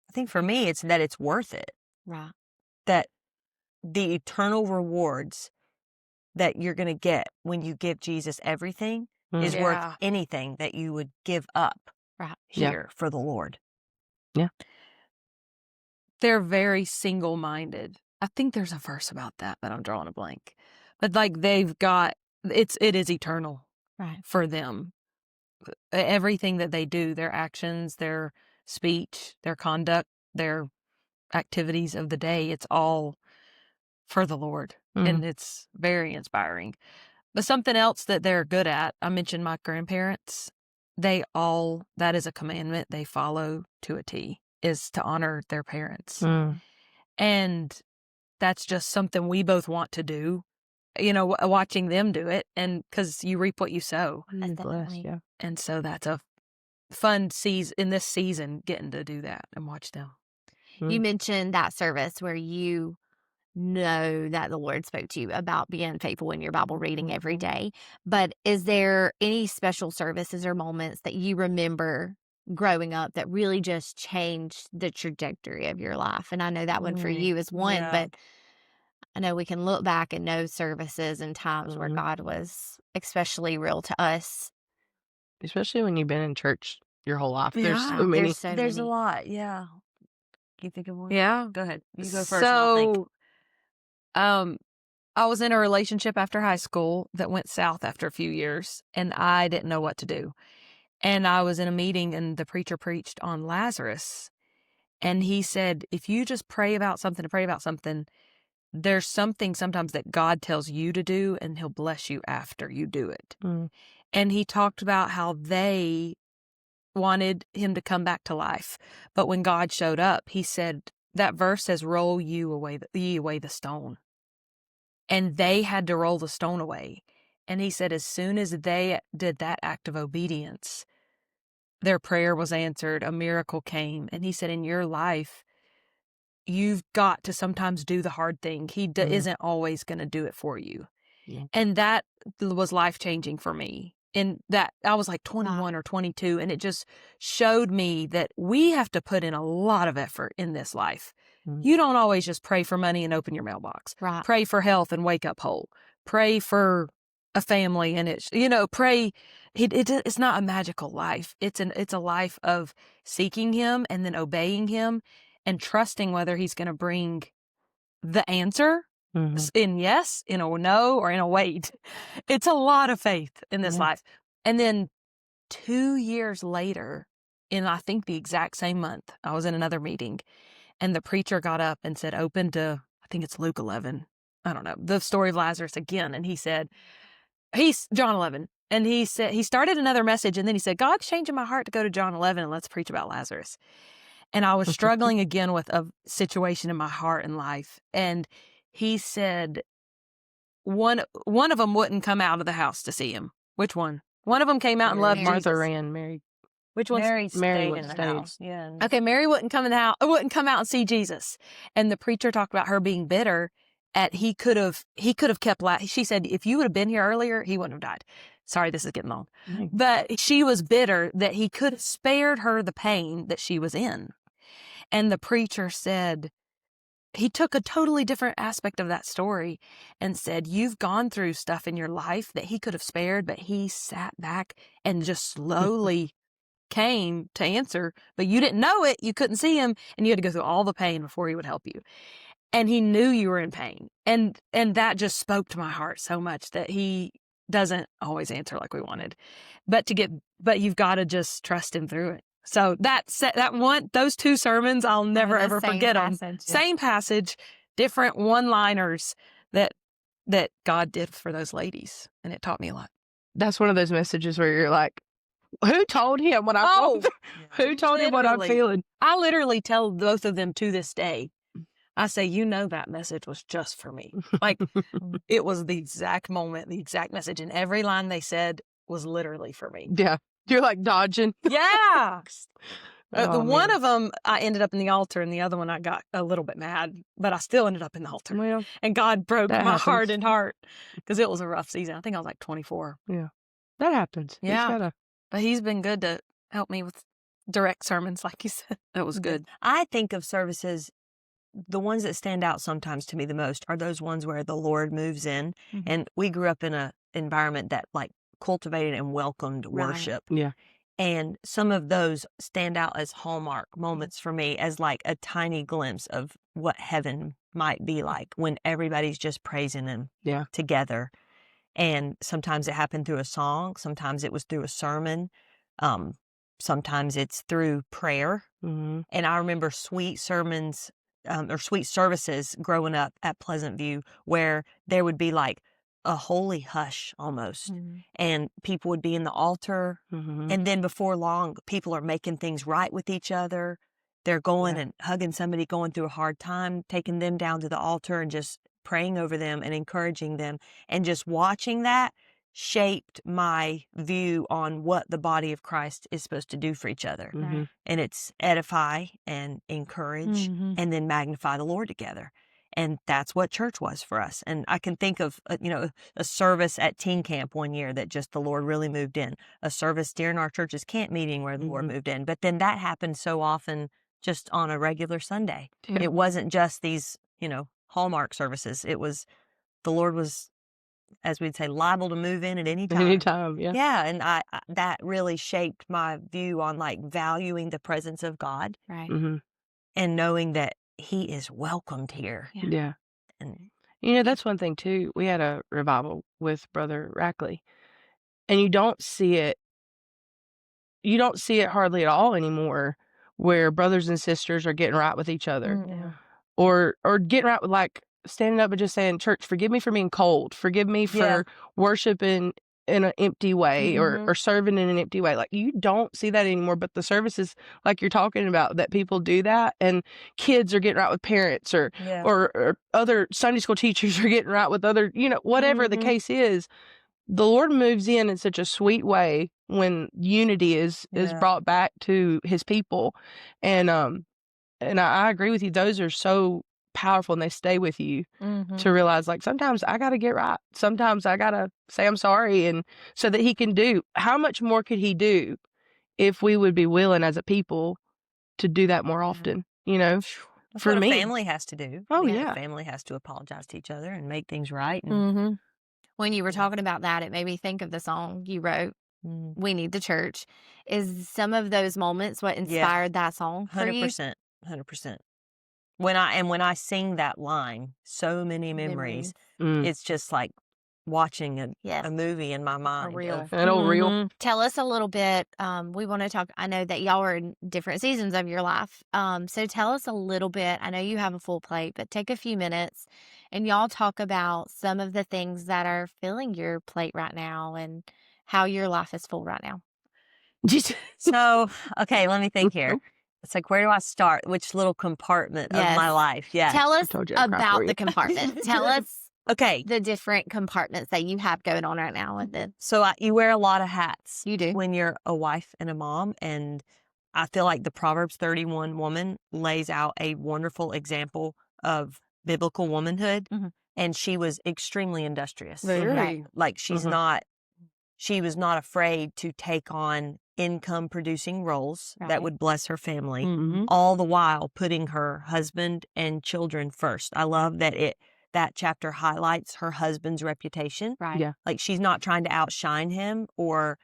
I think for me, it's that it's worth it. Right. That the eternal rewards that you're going to get when you give Jesus everything is Yeah. worth anything that you would give up Right. Yeah. here for the Lord. They're very single-minded. I think there's a verse about that, but I'm drawing a blank. But like they've got it is eternal Right. for them. Everything that they do, their actions, their speech, their conduct, their activities of the day, it's all for the Lord. And it's very inspiring. But something else that they're good at, I mentioned my grandparents, that is a commandment they follow to a T, is to honor their parents. Mm. And that's just something we both want to do, watching them do it. And because you reap what you sow. That's Blessed, definitely- yeah. And so that's a fun season in this season, getting to do that and watch them. You mentioned that service where you know that the Lord spoke to you about being faithful in your Bible reading every day. But is there any special services or moments that you remember growing up that really just changed the trajectory of your life? And I know that one for you is one, yeah. but I know we can look back and know services and times where Mhm. God was especially real to us. Especially when you've been in church your whole life. There's Yeah, so many. There's so There's a many. lot. Yeah. Can you think of one? Yeah. Go ahead. You go first. and I'll think. So, I was in a relationship after high school that went south after a few years, and I didn't know what to do. And I was in a meeting, and the preacher preached on Lazarus. And he said, if you just pray about something, there's something sometimes that God tells you to do, and he'll bless you after you do it. Mm. And he talked about how they wanted him to come back to life. But when God showed up, he said, that verse says, roll ye away the stone. And they had to roll the stone away. And he said, as soon as they did that act of obedience, their prayer was answered, a miracle came. And he said, in your life, you've got to sometimes do the hard thing. He isn't always going to do it for you. Yeah. And that was life-changing for me. And that I was like 21 or 22, and it just showed me that we have to put in a lot of effort in this life. You don't always just pray for money and open your mailbox. Right. Pray for health and wake up whole. Pray for a family, and pray. It's not a magical life. It's a life of seeking him and then obeying him and trusting whether he's going to bring the answer in yes, in a no, or in a wait. It's a lot of faith in this life. And then 2 years later, in I think the exact same month, I was in another meeting, and the preacher got up and said, open to, I think it's Luke 11. I don't know, the story of Lazarus again. And he said, he's John 11. And he said, he started another message, and then he said, God's changing my heart to go to John 11 and let's preach about Lazarus. And I was struggling again with a situation in my heart and life. And he said, one of them wouldn't come out of the house to see him. Which one? One of them came out and loved Martha Jesus. ran. Mary. Which one? Mary stayed in the stayed. house. Yeah. Okay, Mary wouldn't come in the house. Wouldn't come out and see Jesus. And the preacher talked about her being bitter. He could have kept. She said, if you would have been here earlier, he wouldn't have died. Sorry, this is getting long. But she was bitter that he could have spared her the pain that she was in. And the preacher said, he took a totally different aspect of that story and said, you've gone through stuff in your life that he could have spared, but he sat back and just slowly came to answer, but you didn't know it. You couldn't see him, and you had to go through all the pain before he would help you. And he knew you were in pain. And that just spoke to my heart so much that he doesn't always answer like we wanted, but you've got to just trust him through it. So those two sermons, I'll never ever forget them. Same passage, different one-liners that God did for those ladies, and it taught me a lot. That's one of those messages where you're like, who told him what I'm Who told him what I'm Literally. feeling? I literally tell both of them to this day. I say, that message was just for me. Like, it was the exact moment, the exact message, and every line they said was literally for me. Yeah. You're like dodging. Yeah. The one man. of them, I ended up in the altar, and the other one, I got a little bit mad, but I still ended up in the altar. Well, And God broke that my happens. hardened heart because it was a rough season. I think I was like 24. that happens. You just Yeah. gotta- But he's been good to help me with direct sermons, like you said. That was good. I think of services, the ones that stand out sometimes to me the most are those ones where the Lord moves in. Mhm. And we grew up in an environment that like cultivated and welcomed Right. worship. Yeah. And some of those stand out as hallmark moments for me, as like a tiny glimpse of what heaven might be like when everybody's just praising him together. And sometimes it happened through a song. Sometimes it was through a sermon. Sometimes it's through prayer. Mm-hmm. And I remember sweet sermons or sweet services growing up at Pleasant View where there would be like a holy hush almost. Mm-hmm. And people would be in the altar. Mm-hmm. And then before long, people are making things right with each other. They're going and hugging somebody going through a hard time, taking them down to the altar and just praying over them and encouraging them. And just watching that shaped my view on what the body of Christ is supposed to do for each other. Mm-hmm. And it's edify and encourage and then magnify the Lord together. And that's what church was for us. And I can think of, a service at teen camp one year that just the Lord really moved in. A service during our church's camp meeting where the Lord moved in. But then that happened so often just on a regular Sunday. Yeah. It wasn't just these, Hallmark services. It was, the Lord was, as we'd say, liable to move in at any time. Anytime, yeah. Yeah, and I that really shaped my view on like valuing the presence of God Right. Mm-hmm. and knowing that he is welcomed here. Yeah. And That's one thing too. We had a revival with Brother Rackley, and you don't see it hardly at all anymore, where brothers and sisters are getting right with each other, or getting right with, like, standing up and just saying, "Church, forgive me for being cold. Forgive me for worshiping in an empty way, or serving in an empty way." Like, you don't see that anymore. But the services, like you're talking about, that people do that, and kids are getting right with parents, or other Sunday school teachers are getting right with other, whatever the case is. The Lord moves in such a sweet way when unity is brought back to his people. And and I agree with you. Those are so powerful and they stay with you to realize like sometimes I got to get right. Sometimes I got to say I'm sorry. And so that he can do, how much more could he do if we would be willing as a people to do that more often, you know? That's For what me. a family has to do. Oh, A yeah. family has to apologize to each other and make things right. And, Mm-hmm. When you were talking about that, it made me think of the song you wrote, mm, We Need the Church. Is some of those moments what inspired that song for you? 100%. 100%. When I sing that line, so many memories, Mm. it's just like watching Yes. a movie in my mind. reel. of- That old reel. Tell us a little bit. We want to talk. I know that y'all are in different seasons of your life. So tell us a little bit. I know you have a full plate, but take a few minutes and y'all talk about some of the things that are filling your plate right now and how your life is full right now. So, okay, let me think here. It's like, where do I start? Which little compartment of my Yes. life? Yeah. Tell us told you I'd cry for about you. the compartment. Tell us Okay. the different compartments that you have going on right now. And then So you wear a lot of hats. You do. When you're a wife and a mom. And I feel like the Proverbs 31 woman lays out a wonderful example of biblical womanhood. Mhm. And she was extremely industrious. Very. Like she was not afraid to take on income producing roles Right. that would bless her family, Mhm. all the while putting her husband and children first. I love that chapter highlights her husband's reputation. Right. Yeah. Like she's not trying to outshine him or,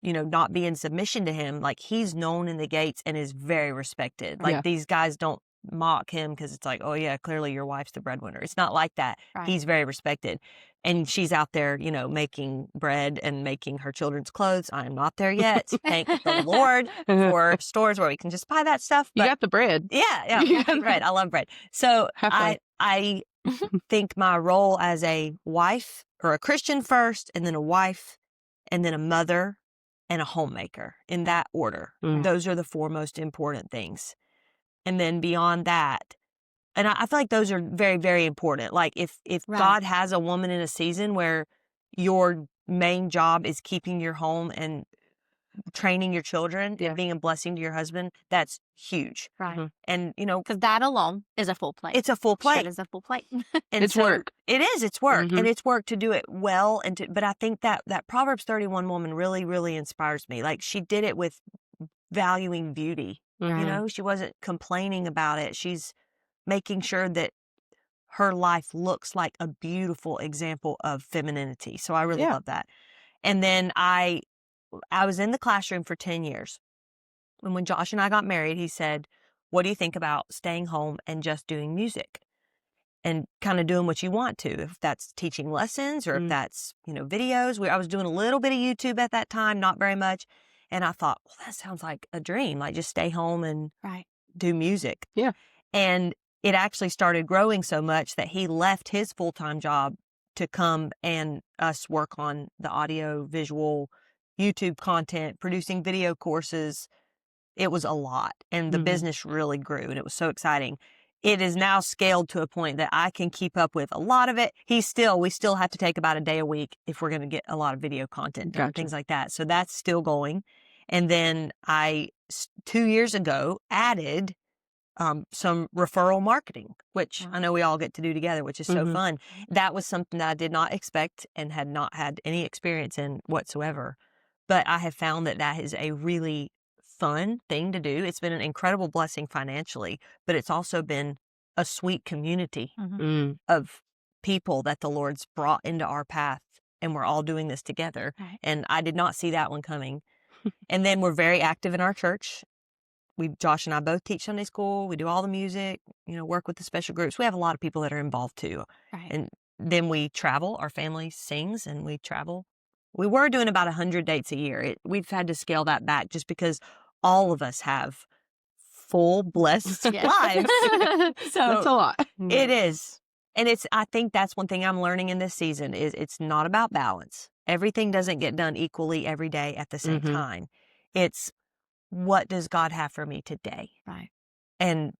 not be in submission to him. Like he's known in the gates and is very respected. Like Yeah. these guys don't mock him because it's like, oh yeah, clearly your wife's the breadwinner. It's not like that. Right. He's very respected. And she's out there, making bread and making her children's clothes. I am not there yet. Thank the Lord for stores where we can just buy that stuff. You But got the bread. yeah, You got bread. I love bread. So Halfway. I think my role as a wife or a Christian first, and then a wife, and then a mother and a homemaker in that order. Mm. Those are the four most important things. And then beyond that, and I feel like those are very, very important. Like if Right. God has a woman in a season where your main job is keeping your home and training your children Yeah. and being a blessing to your husband, that's huge. Right. Mhm. And, Because that alone is a full plate. it's a full That plate. is a full plate. And It's so work. It is. It's work. Mhm. And it's work to do it well. But I think that Proverbs 31 woman really, really inspires me. Like she did it with valuing beauty. Mhm. She wasn't complaining about it. She's making sure that her life looks like a beautiful example of femininity. So I really Yeah. love that. And then I was in the classroom for 10 years. And when Josh and I got married, he said, what do you think about staying home and just doing music and kind of doing what you want to, if that's teaching lessons or if Mm. that's, videos. I was doing a little bit of YouTube at that time, not very much. And I thought, well, that sounds like a dream. Like just stay home and Right. do music. Yeah. And it actually started growing so much that he left his full-time job to come and us work on the audio, visual, YouTube content, producing video courses. It was a lot. And the Mhm. business really grew and it was so exciting. It is now scaled to a point that I can keep up with a lot of it. We still have to take about a day a week if we're going to get a lot of video content done, Gotcha. things like that. So that's still going. And then 2 years ago, added some referral marketing, which I know we all get to do together, which is so Mhm. fun. That was something that I did not expect and had not had any experience in whatsoever. But I have found that is a really fun thing to do. It's been an incredible blessing financially, but it's also been a sweet community Mm. of people that the Lord's brought into our path, and we're all doing this together. Right. And I did not see that one coming. And then we're very active in our church. Josh and I both teach Sunday school. We do all the music, work with the special groups. We have a lot of people that are involved too. Right. And then we travel. Our family sings and we travel. We were doing about 100 dates a year. We've had to scale that back just because all of us have full, blessed Yes. lives. So That's a lot. it is. And I think that's one thing I'm learning in this season is it's not about balance. Everything doesn't get done equally every day at the same Mhm. time. It's what does God have for me today? Right. And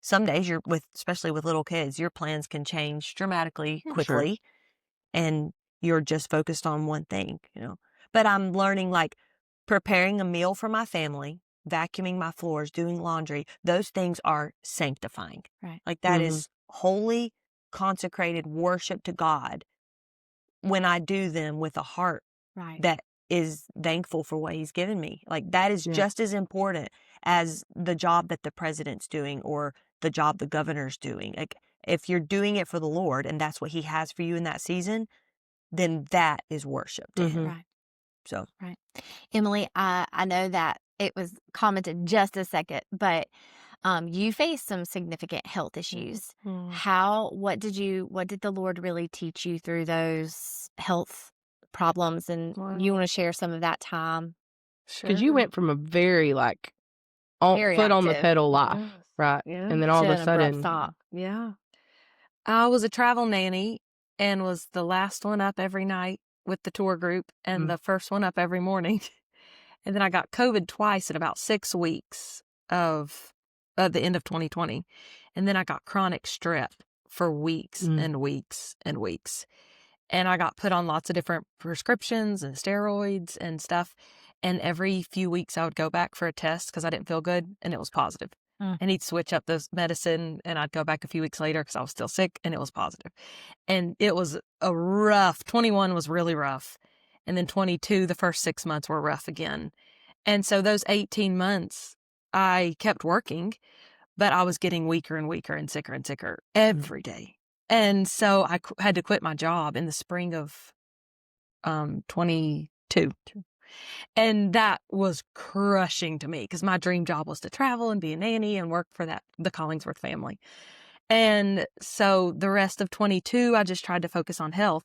some days especially with little kids, your plans can change dramatically Sure. quickly and you're just focused on one thing, But I'm learning like preparing a meal for my family vacuuming my floors, doing laundry, those things are sanctifying. Right. Like that Mhm. is holy, consecrated worship to God when I do them with a heart Right. that is thankful for what he's given me. Like that is Yeah. just as important as the job that the president's doing or the job the governor's doing. Like if you're doing it for the Lord and that's what he has for you in that season, then that is worship to him. Mhm. Right. So Right. Emily, I know that it was commented just a second, but you faced some significant health issues. What did the Lord really teach you through those health problems? And you want to share some of that time? Because you went from a very like Very foot on the active. pedal life, Yes. right? Yeah. And then all To of a an abrupt sudden, stop. Yeah. I was a travel nanny and was the last one up every night with the tour group and the first one up every morning. And then I got COVID twice in about 6 weeks of the end of 2020. And then I got chronic strep for weeks and weeks and weeks. And I got put on lots of different prescriptions and steroids and stuff. And every few weeks I would go back for a test because I didn't feel good and it was positive. And he'd switch up the medicine and I'd go back a few weeks later because I was still sick and it was positive. And it was a rough, 21 was really rough. And then 22, the first 6 months were rough again. And so those 18 months, I kept working, but I was getting weaker and weaker and sicker every day. And so I had to quit my job in the spring of 22. And that was crushing to me because my dream job was to travel and be a nanny and work for the Collingsworth family. And so the rest of 22, I just tried to focus on health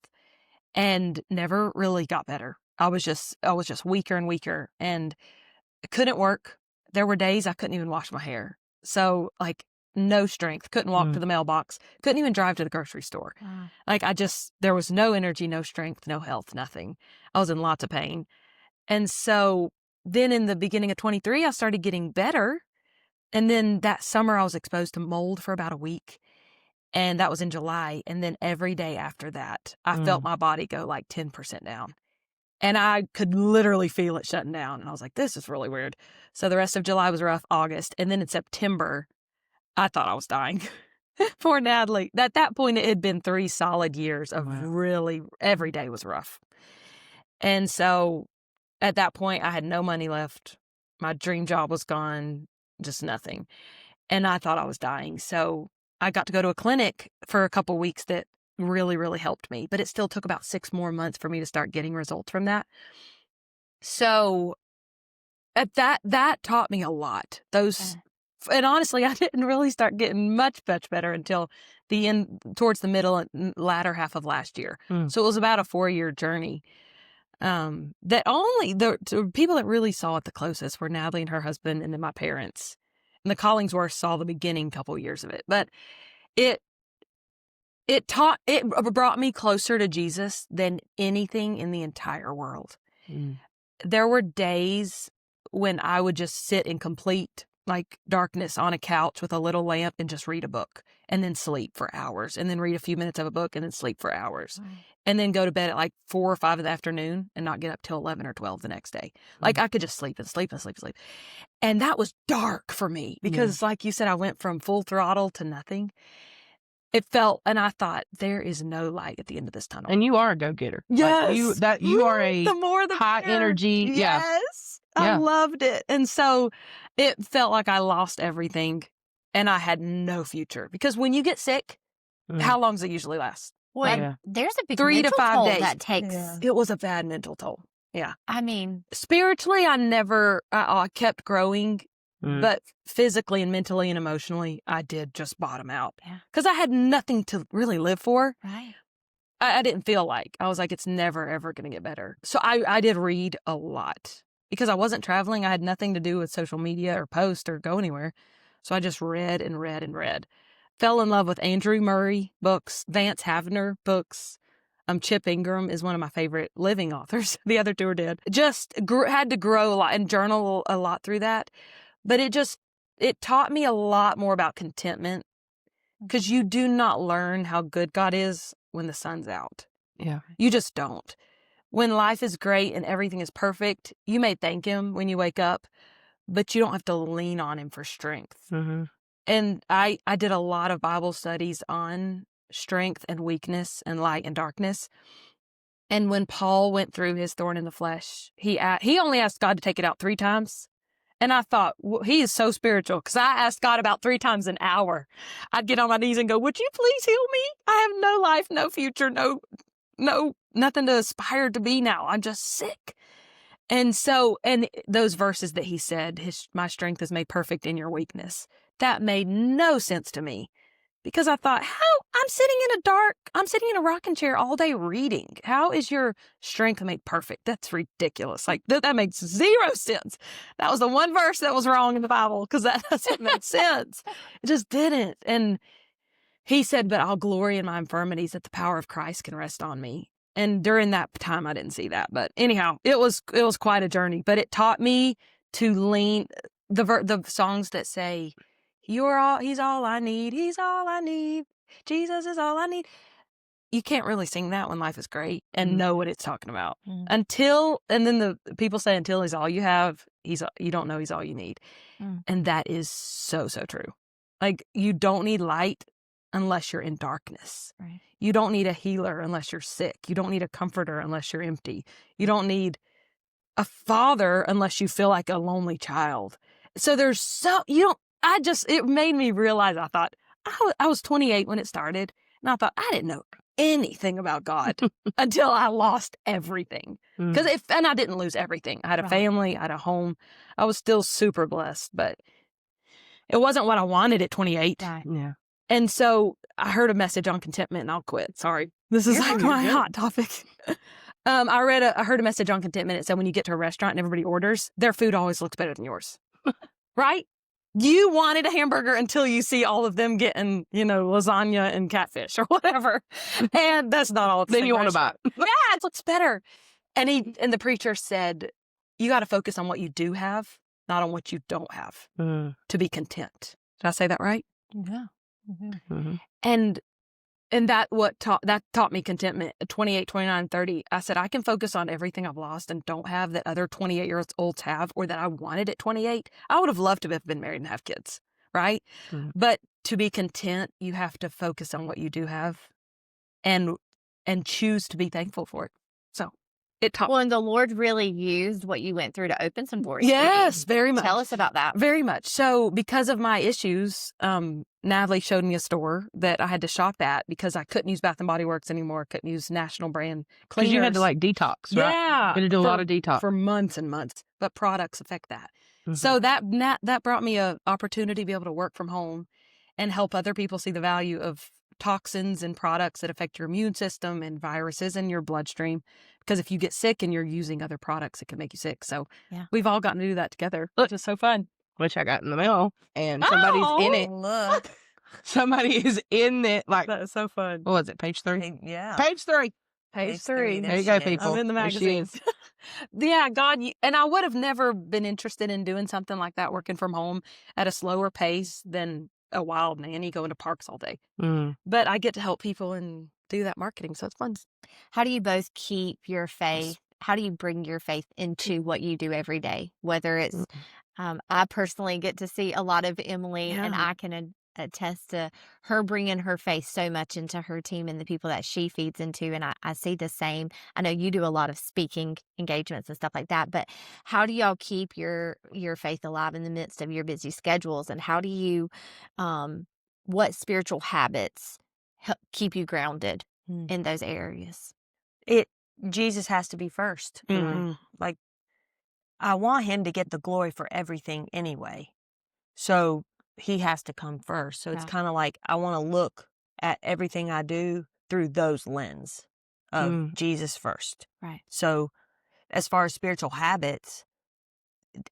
and never really got better. I was just weaker and weaker and I couldn't work. There were days I couldn't even wash my hair. So like no strength, couldn't walk to the mailbox, couldn't even drive to the grocery store. Like there was no energy, no strength, no health, nothing. I was in lots of pain. And so then in the beginning of 23, I started getting better. And then that summer I was exposed to mold for about a week. And that was in July. And then every day after that, I felt my body go like 10% down. And I could literally feel it shutting down. And I was like, this is really weird. So the rest of July was rough, August. And then in September, I thought I was dying. Poor Natalie. At that point, it had been 3 solid years of really, every day was rough. And so at that point, I had no money left. My dream job was gone, just nothing. And I thought I was dying. So I got to go to a clinic for a couple weeks that really, really helped me. But it still took about 6 more months for me to start getting results from that. So at that taught me a lot. And honestly, I didn't really start getting much better until the end, towards the middle and latter half of last year. So it was about a 4-year journey. That only the people that really saw it the closest were Natalie and her husband and then my parents. And the Collingsworth saw the beginning couple years of it. But it brought me closer to Jesus than anything in the entire world. There were days when I would just sit in complete like darkness on a couch with a little lamp and just read a book and then sleep for hours and then read a few minutes of a book and then sleep for hours and then go to bed at like 4 or 5 in the afternoon and not get up till 11 or 12 the next day. Like I could just sleep and sleep and sleep and sleep. And that was dark for me because like you said, I went from full throttle to nothing. It felt, and I thought, there is no light at the end of this tunnel. And you are a go-getter. Yes. Like you are a the more the high better. energy. Yeah. Yes. I Yeah. loved it. And so it felt like I lost everything and I had no future. Because when you get sick, how long does it usually last? Well, Yeah. there's a big 3 to mental 5 toll days. that takes. It was a bad mental toll. Yeah. I mean, Spiritually, I kept growing, but physically and mentally and emotionally, I did just bottom out. Yeah. Because I had nothing to really live for. right. I didn't feel like. I was like, it's never, ever going to get better. So I did read a lot. Because I wasn't traveling, I had nothing to do with social media or post or go anywhere. So I just read and read and read. Fell in love with Andrew Murray books, Vance Havner books. Chip Ingram is one of my favorite living authors. The other 2 are dead. Just had to grow a lot and journal a lot through that. But it taught me a lot more about contentment because you do not learn how good God is when the sun's out. Yeah. You just don't. When life is great and everything is perfect, you may thank him when you wake up, but you don't have to lean on him for strength. Mm-hmm. And I did a lot of Bible studies on strength and weakness and light and darkness. And when Paul went through his thorn in the flesh, he only asked God to take it out 3 times. And I thought, well, he is so spiritual, because I asked God about 3 times an hour. I'd get on my knees and go, would you please heal me? I have no life, no future, nothing to aspire to be now. I'm just sick. And so, and those verses that he said, my strength is made perfect in your weakness, that made no sense to me, because I thought, I'm sitting in a rocking chair all day reading. How is your strength made perfect? That's ridiculous. Like that makes 0 sense. That was the one verse that was wrong in the Bible, because that doesn't make sense. It just didn't. And he said, but I'll glory in my infirmities, that the power of Christ can rest on me. And during that time, I didn't see that. But anyhow, it was quite a journey. But it taught me to lean, the songs that say, he's all I need, he's all I need, Jesus is all I need. You can't really sing that when life is great and know what it's talking about. And then the people say, until he's all you have, you don't know he's all you need. And that is so, so true. Like, you don't need light unless you're in darkness. Right. You don't need a healer unless you're sick. You don't need a comforter unless you're empty. You don't need a father unless you feel like a lonely child. So it made me realize, I thought, I was 28 when it started, and I thought, I didn't know anything about God until I lost everything. And I didn't lose everything. I had a family, I had a home. I was still super blessed, but it wasn't what I wanted at 28. Right. Yeah. And so I heard a message on contentment, and I'll quit. Sorry. This is like my hot topic. I heard a message on contentment. It said, when you get to a restaurant and everybody orders, their food always looks better than yours. Right? You wanted a hamburger until you see all of them getting, lasagna and catfish or whatever. And that's not all. Then you want to buy it. Yeah, it looks better. And the preacher said, you got to focus on what you do have, not on what you don't have, to be content. Did I say that right? Yeah. Mm-hmm. And that taught me contentment at 28, 29, 30. I said, I can focus on everything I've lost and don't have that other 28-year-olds have, or that I wanted at 28. I would have loved to have been married and have kids, right? Mm-hmm. But to be content, you have to focus on what you do have and choose to be thankful for it. So it taught. Well, and the Lord really used what you went through to open some doors. Yes, very much. Tell us about that. Very much. So because of my issues, Natalie showed me a store that I had to shop at because I couldn't use Bath and Body Works anymore. Couldn't use national brand cleaners. Because you had to detox, right? Yeah. You had to do a lot of detox. For months and months. But products affect that. So that brought me an opportunity to be able to work from home and help other people see the value of toxins and products that affect your immune system and viruses in your bloodstream. Because if you get sick and you're using other products, it can make you sick. So we've all gotten to do that together, which is so fun. Which I got in the mail, and somebody's in it. Look. Somebody is in it. Like, That is so fun. what was it? Page 3? Yeah. Page 3. Page Page 3. three, There you go, she is. people. I'm in the There she magazines. is. Yeah, God, and I would have never been interested in doing something like that, working from home at a slower pace than a wild nanny going to parks all day. But I get to help people and do that marketing, so it's fun. How do you both keep your faith? How do you bring your faith into what you do every day? Whether it's, I personally get to see a lot of Emily, and I can attest to her bringing her faith so much into her team and the people that she feeds into. And I see the same. I know you do a lot of speaking engagements and stuff like that, but how do y'all keep your faith alive in the midst of your busy schedules? And how do you, what spiritual habits help keep you grounded in those areas? Jesus has to be first. Mm-hmm. Like, I want him to get the glory for everything anyway. So he has to come first. So it's kind of like, I want to look at everything I do through those lens of Jesus first. Right. So as far as spiritual habits,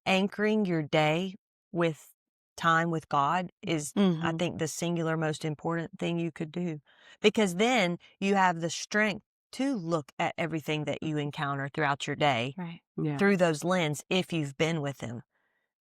anchoring your day with time with God is, I think, the singular most important thing you could do, because then you have the strength to look at everything that you encounter throughout your day through those lens if you've been with him.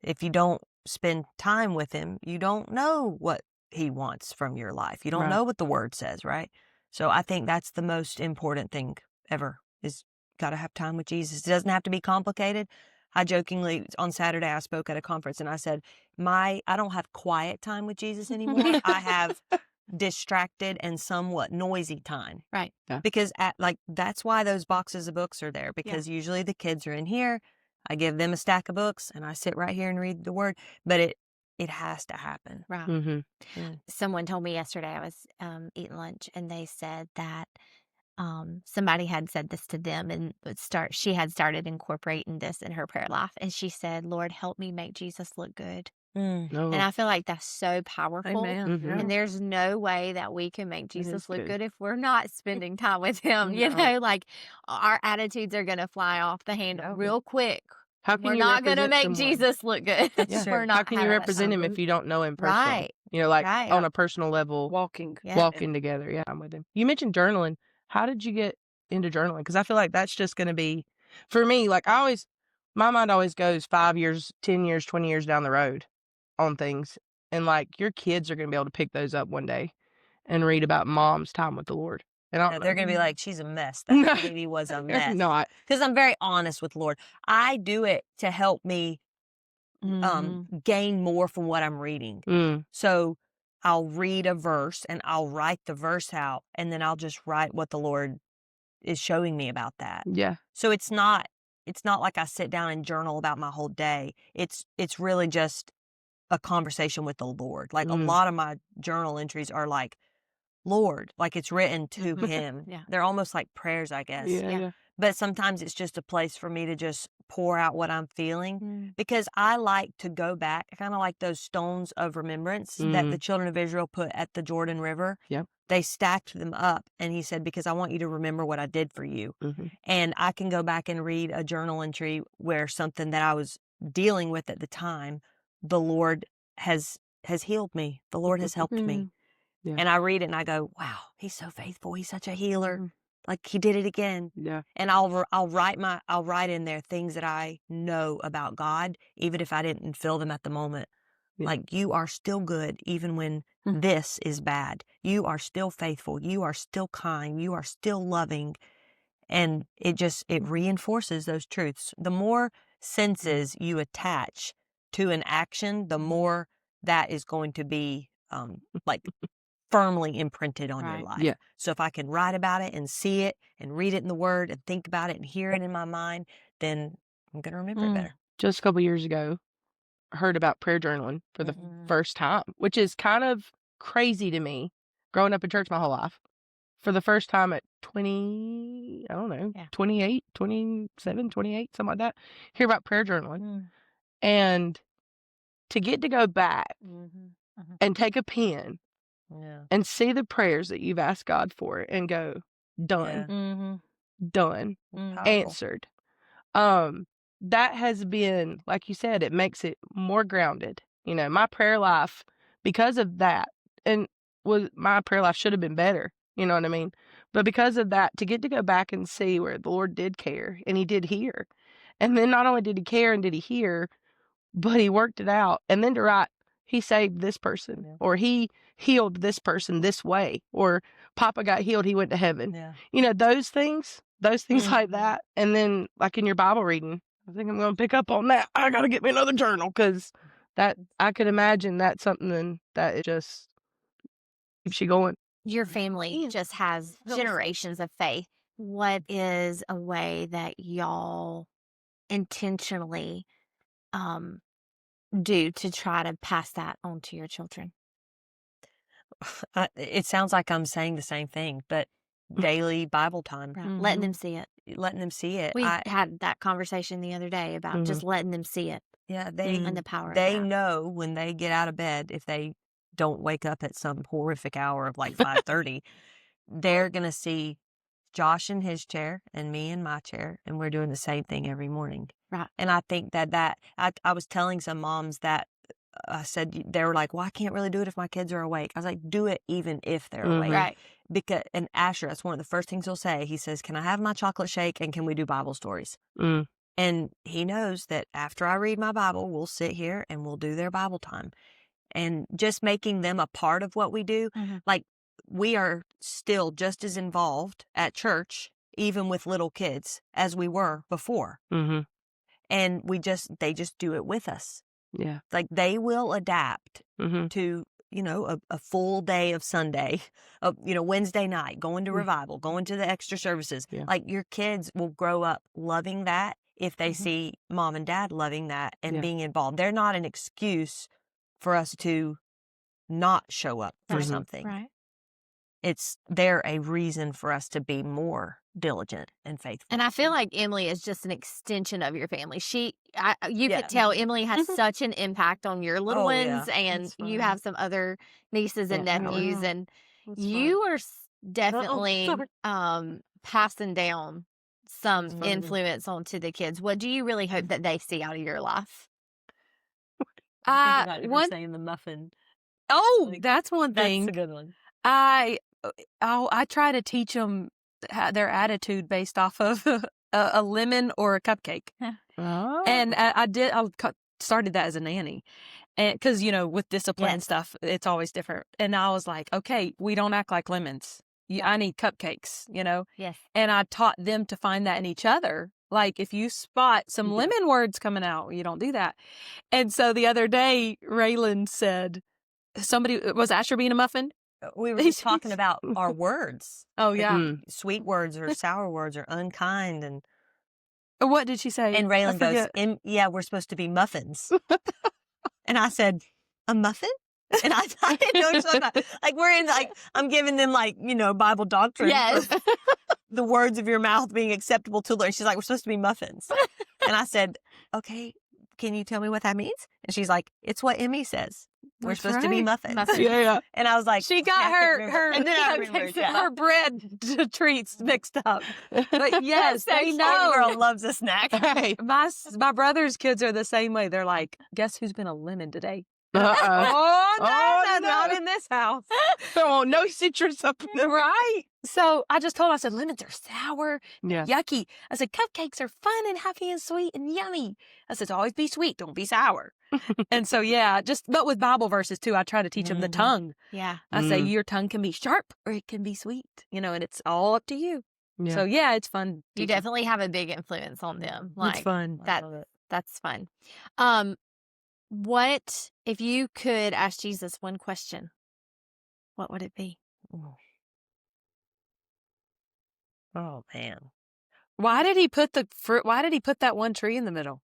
If you don't spend time with him, you don't know what he wants from your life. You don't know what the word says, right? So I think that's the most important thing ever, is got to have time with Jesus. It doesn't have to be complicated, I jokingly, on Saturday, I spoke at a conference and I said, I don't have quiet time with Jesus anymore. I have distracted and somewhat noisy time. Right. Yeah. Because that's why those boxes of books are there, because usually the kids are in here. I give them a stack of books and I sit right here and read the word, but it has to happen. Right. Mm-hmm. Someone told me yesterday, I was eating lunch, and they said that somebody had said this to them, and she had started incorporating this in her prayer life, and she said, "Lord, help me make Jesus look good." Mm. No. And I feel like that's so powerful. Amen. Mhm. And there's no way that we can make Jesus is look good. good if we're not spending time with him. You No. know, like our attitudes are going to fly off the handle real quick. How can We're you not going to represent make someone? Jesus look good. That's if true. We're not How can you having that represent him time. if you don't know him personally? Right. You know, like Right. on a personal level, Walking. Yeah. walking together. Yeah, I'm with him. You mentioned journaling. How did you get into journaling? Because I feel like that's just going to be, for me, like my mind always goes 5 years, 10 years, 20 years down the road on things. And like your kids are going to be able to pick those up one day and read about mom's time with the Lord. And I don't They're know. going to be like, she's a mess. No. That baby was a They're mess. not. Because I'm very honest with Lord. I do it to help me gain more from what I'm reading. Mm. So I'll read a verse and I'll write the verse out, and then I'll just write what the Lord is showing me about that. Yeah. So it's not like I sit down and journal about my whole day. It's really just a conversation with the Lord. Like a lot of my journal entries are like, Lord, like it's written to him. Yeah. They're almost like prayers, I guess. Yeah. But sometimes it's just a place for me to just pour out what I'm feeling, because I like to go back, kind of like those stones of remembrance that the children of Israel put at the Jordan River. Yep. They stacked them up, and he said, because I want you to remember what I did for you. And I can go back and read a journal entry where something that I was dealing with at the time, the Lord has healed me. The Lord has helped me. Yeah. And I read it and I go, wow, he's so faithful. He's such a healer. Like he did it again. Yeah. And I'll write in there things that I know about God, even if I didn't feel them at the moment. Yeah. Like, you are still good even when this is bad. You are still faithful. You are still kind. You are still loving. And it reinforces those truths. The more senses you attach to an action, the more that is going to be like firmly imprinted on your life. Yeah. So if I can write about it and see it and read it in the Word and think about it and hear it in my mind, then I'm going to remember it better. Just a couple years ago, I heard about prayer journaling for the first time, which is kind of crazy to me, growing up in church my whole life. For the first time at 20, I don't know, 28, 27, 28, something like that, hear about prayer journaling. And to get to go back and take a pen and see the prayers that you've asked God for and go, done, done, answered. That has been, like you said, it makes it more grounded. You know, my prayer life, because of that, and my prayer life should have been better. You know what I mean? But because of that, to get to go back and see where the Lord did care, and he did hear. And then not only did he care and did he hear, but he worked it out. And then to write, he saved this person, or he healed this person this way, or Papa got healed, he went to heaven. Yeah. You know, those things like that. And then, like in your Bible reading, I think I'm going to pick up on that. I got to get me another journal, because that, I could imagine that's something that it just keeps you going. Your family just has generations of faith. What is a way that y'all intentionally do to try to pass that on to your children? It sounds like I'm saying the same thing, but daily Bible time. Right. Letting them see it. Letting them see it. We had that conversation the other day about just letting them see it. Yeah, And the power they of that. know when they get out of bed, if they don't wake up at some horrific hour of like 5:30, they're going to see Josh in his chair and me in my chair, and we're doing the same thing every morning. Right. And I think I was telling some moms that I said, they were like, well, I can't really do it if my kids are awake. I was like, do it even if they're awake. Right. Because, and Asher, that's one of the first things he'll say. He says, can I have my chocolate shake, and can we do Bible stories? And he knows that after I read my Bible, we'll sit here and we'll do their Bible time. And just making them a part of what we do. Like, we are still just as involved at church, even with little kids, as we were before. And they just do it with us. Yeah. Like they will adapt Mm-hmm. to, a full day of Sunday, Wednesday night, going to revival, going to the extra services. Yeah. Like your kids will grow up loving that if they see mom and dad loving that and being involved. They're not an excuse for us to not show up for something. Right. They're a reason for us to be more diligent and faithful. And I feel like Emily is just an extension of your family. You could tell Emily has such an impact on your little ones, and you have some other nieces and nephews, and you are definitely passing down some influence onto the kids. What do you really hope that they see out of your life? Saying the muffin. Oh, that's one thing. That's a good one. I try to teach them their attitude based off of a lemon or a cupcake. Oh. And I started that as a nanny. And because, with discipline and stuff, it's always different. And I was like, okay, we don't act like lemons. I need cupcakes, Yes. And I taught them to find that in each other. Like if you spot some lemon words coming out, you don't do that. And so the other day, Raylan said, was Asher being a muffin? We were just talking about our words. Oh, yeah. Mm. Sweet words or sour words or unkind. And What did she say? And Raylan goes, yeah, we're supposed to be muffins. And I said, a muffin? And I didn't know what you're talking about. Like I'm giving them Bible doctrine. Yes. The words of your mouth being acceptable to the Lord. She's like, we're supposed to be muffins. And I said, okay, can you tell me what that means? And she's like, it's what Emmy says. We're That's supposed to be right. muffins. Yeah. And I was like, She got her bread treats mixed up. But yes, they know. Girl loves a snack. Hey. My brother's kids are the same way. They're like, guess who's been a lemon today? Uh-oh. Oh, Oh, that's not no. in this house. Oh, no citrus up. Right? So I just told him, I said, lemons are sour, Yeah. yucky. I said, cupcakes are fun and happy and sweet and yummy. I said, always be sweet, don't be sour. And so, but with Bible verses too, I try to teach them the tongue. Yeah. I say, your tongue can be sharp or it can be sweet, and it's all up to you. Yeah. So it's fun. You teaching. definitely have a big influence on them. It's fun. That's fun. What if you could ask Jesus one question? What would it be? Oh, man. Why did he put Why did he put that one tree in the middle?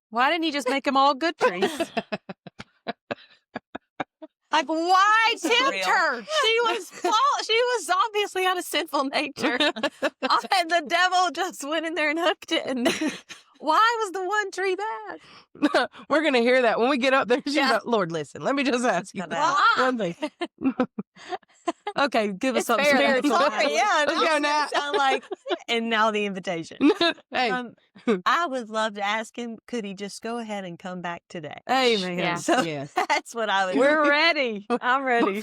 Why didn't he just make them all good trees? Like, why tempt her? She was obviously out of sinful nature. And the devil just went in there and hooked it. And why was the one tree bad? We're going to hear that when we get up there. She's like, Lord, listen, let me just ask you one thing. Okay, give us something fair, spiritual. Sorry, yeah. Let's go now. Sound like, and now the invitation. Hey. I would love to ask him, could he just go ahead and come back today? Amen. Yeah. So Yes. that's what I would We're ready. I'm ready.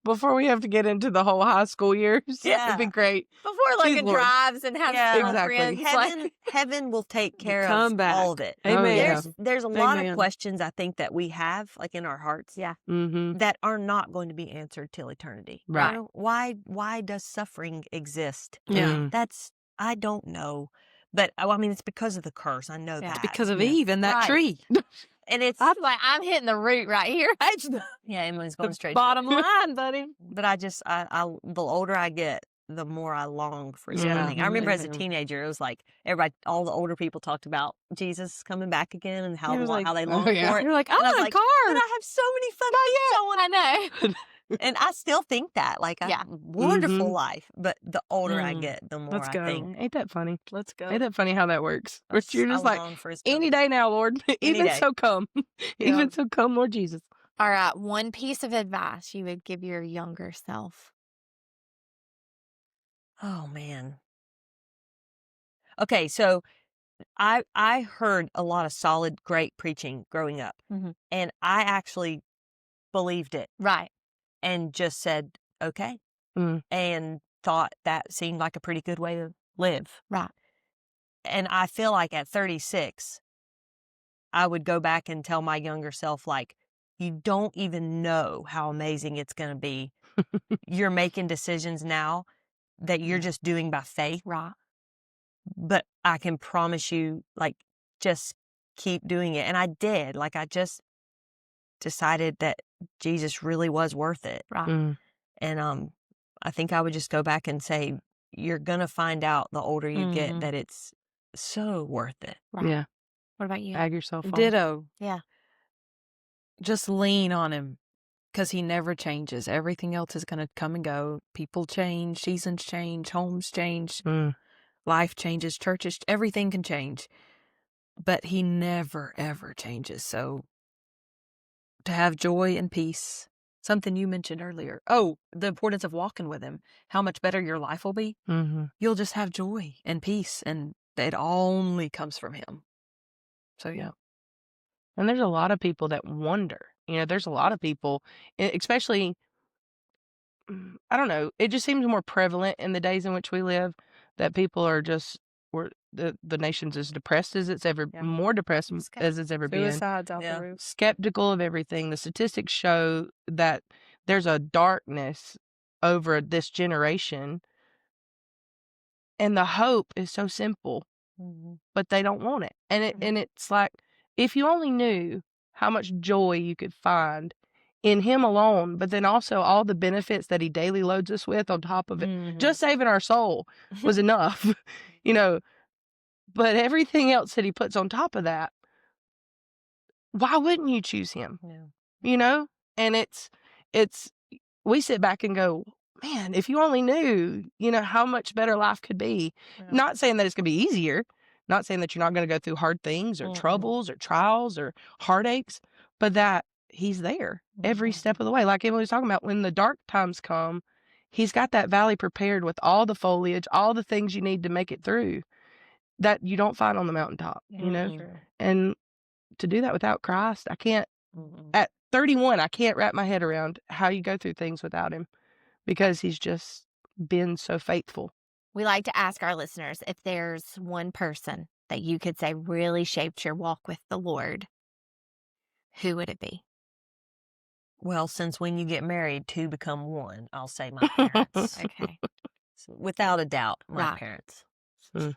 Before we have to get into the whole high school years, Yeah. it'd be great. Before Please, Lord. drives and have Yeah, school exactly. friends. Heaven will take care Come of back. all of it. Amen. Oh, yeah. There's a lot Amen. of questions I think that we have in our hearts Mm-hmm. that are not going to be answered till eternity. Right. Why does suffering exist? Yeah. I don't know. But I mean, it's because of the curse. I know Yeah. that. Because of Eve and that Right. tree. And it's I'm hitting the root right here. yeah, Emily's going straight. Bottom line, buddy. But I the older I get, the more I long for his Yeah. coming. I remember as a Amen. teenager, it was like all the older people talked about Jesus coming back again and how It was like, they long oh, yeah. for it. You're like, I And I was want a like, car. But I have so many fun things I want I know. and I still think that, Yeah. wonderful life. But the older I Mm. get, the more Let's I go. think. Ain't that funny? Let's go. Ain't that funny how that works? But you're just I like, long for his any coming. day now, Lord. Even day. so come. Yeah. Even so come, Lord Jesus. All right. One piece of advice you would give your younger self. Oh man. Okay, so I heard a lot of solid, great preaching growing up, Mhm. and I actually believed it Right. and just said okay, Mm. and thought that seemed like a pretty good way to live. Right. And I feel like at 36, I would go back and tell my younger self, like, you don't even know how amazing it's going to be. You're making decisions now that you're just doing by faith. Right. But I can promise you, like, just keep doing it. And I did. Like, I just decided that Jesus really was worth it. Right. Mm. And I think I would just go back and say, you're going to find out the older you get that it's so worth it. Right. Yeah. What about you? Bag yourself on. Ditto. Yeah. Just lean on him because he never changes. Everything else is going to come and go. People change, seasons change, homes change, Mm. life changes, churches, everything can change. But he never, ever changes. So to have joy and peace, something you mentioned earlier. Oh, the importance of walking with him, how much better your life will be. Mm-hmm. You'll just have joy and peace, and it only comes from him. So, yeah. And there's a lot of people that wonder. There's a lot of people, especially, I don't know, it just seems more prevalent in the days in which we live that people are just, the nation's as depressed as it's ever, more depressed as it's ever been. Suicides out the roof. Skeptical of everything. The statistics show that there's a darkness over this generation. And the hope is so simple, but they don't want it. And it's like, if you only knew how much joy you could find in him alone, but then also all the benefits that he daily loads us with on top of it, just saving our soul was enough, but everything else that he puts on top of that, why wouldn't you choose him? And it's, we sit back and go, man, if you only knew, how much better life could be. Not saying that it's going to be easier. Not saying that you're not going to go through hard things or troubles or trials or heartaches, but that he's there every step of the way. Like Emily was talking about, when the dark times come, he's got that valley prepared with all the foliage, all the things you need to make it through that you don't find on the mountaintop, And to do that without Christ, I can't, at 31, I can't wrap my head around how you go through things without him, because he's just been so faithful. We like to ask our listeners if there's one person that you could say really shaped your walk with the Lord, who would it be? Well, since when you get married, two become one, I'll say my parents. Okay. Without a doubt, my Right. parents.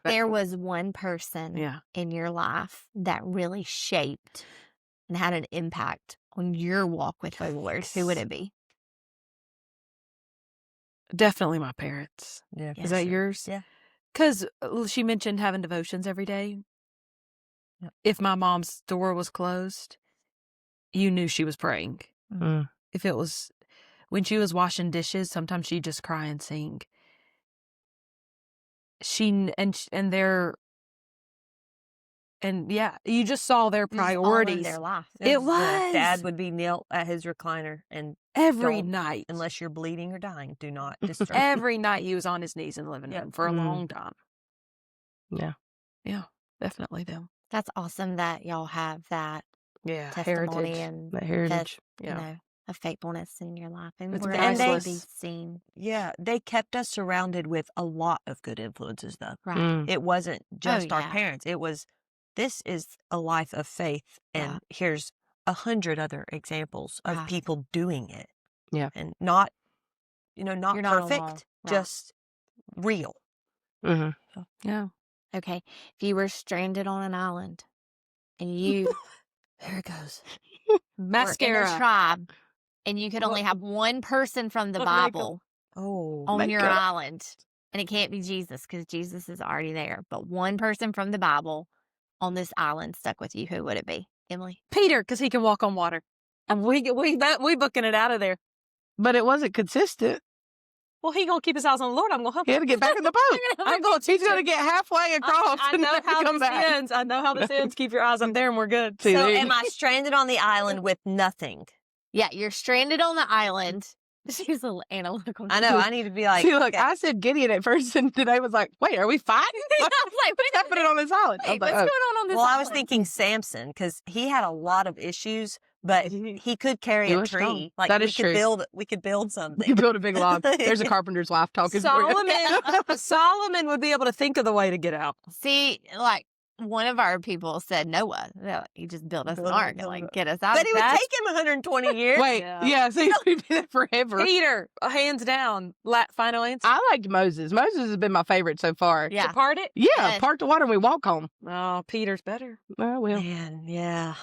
There was one person in your life that really shaped and had an impact on your walk with the Lord. Who would it be? Definitely my parents. Yeah. Is that yours? Yeah. Because she mentioned having devotions every day. Yep. If my mom's door was closed, you knew she was praying. Mm. If it was when she was washing dishes, sometimes she'd just cry and sing. You just saw their priorities. Their life. It was. Dad would be knelt at his recliner and Every don't- night. unless you're bleeding or dying, do not disturb. Every night he was on his knees in the living room for a long time. Yeah. Yeah, definitely them. That's awesome that y'all have that Yeah, testimony heritage. and That heritage. of faithfulness in your life. And It's we're able to priceless. be seen. Yeah, they kept us surrounded with a lot of good influences, though. Right. Mm. It wasn't just our yeah. parents. It was, this is a life of faith, and Right. here's 100 other examples of Right. people doing it. Yeah. And not, not You're not perfect, alone. Right. just real. Mm-hmm. Yeah. Okay. If you were stranded on an island and you There it goes. were in Mascara. a tribe and you could only have one person from the Makeup. Bible Oh, on your Makeup. island, and it can't be Jesus because Jesus is already there, but one person from the Bible on this island stuck with you, who would it be? Emily? Peter, because he can walk on water. And we booking it out of there. But it wasn't consistent. Well, he gonna keep his eyes on the Lord. I'm gonna help He had to get back in the boat. He's going to get halfway across I and know then how come this back. ends. I know how this ends. Keep your eyes on there and we're good. See, so there you am I stranded on the island with nothing? Yeah, you're stranded on the island. She's a little analytical. I know. I need to be like, See, look, I said Gideon at first, and today was like, wait, are we fighting? I was like, What's happening on this island? I was what's like, going on this well, I island? was thinking Samson, because he had a lot of issues, but he could carry He a was tree. strong. Like That we is could true. we could build something. you build a big log. There's a carpenter's wife talking for you. Solomon would be able to think of the way to get out. See, like, one of our people said Noah. He just built us an ark and like get us out. But of it would that. take him 120 years. Wait, Yeah. yeah, see, we've been there forever. Peter, hands down. Final answer. I liked Moses. Moses has been my favorite so far. Yeah. To part it? Yeah, Yes. park the water and we walk home. Oh, Peter's better. Oh, well. Man, yeah.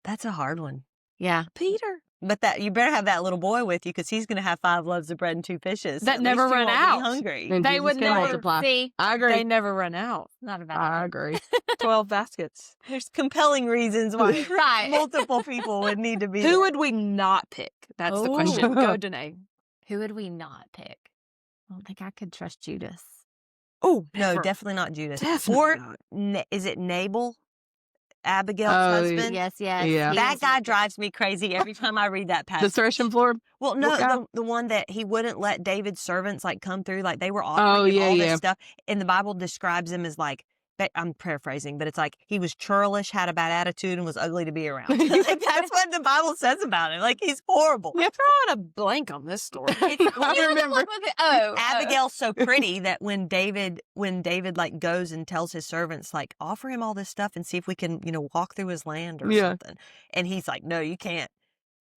That's a hard one. Yeah. Peter. But that you better have that little boy with you because he's going to have 5 loaves of bread and 2 fishes. That At never least you run won't out. Be hungry. And They Jesus would can never multiply. See, I agree. They never run out. not about I agree. 12 baskets. There's compelling reasons why right. multiple people would need to be. Who there. would we not pick? That's the Ooh. question. Go, Danae. Who would we not pick? I don't think I could trust Judas. Oh, No, definitely not Judas. Definitely Or not. Is it Nabal? Abigail's Oh, husband? Yes, yes. Yeah. He That was- guy drives me crazy every time I read that The passage. threshing floor? Well, no, What guy? the one that he wouldn't let David's servants like come through, like they were Oh, offering him yeah, all yeah. this stuff, and the Bible describes him as like, I'm paraphrasing, but it's like he was churlish, had a bad attitude, and was ugly to be around. Like, that's what the Bible says about him. Like he's horrible. You're throwing a blank on this story. I remember. Abigail's so pretty that when David like goes and tells his servants like offer him all this stuff and see if we can walk through his land or Yeah. something, and he's like, no, you can't.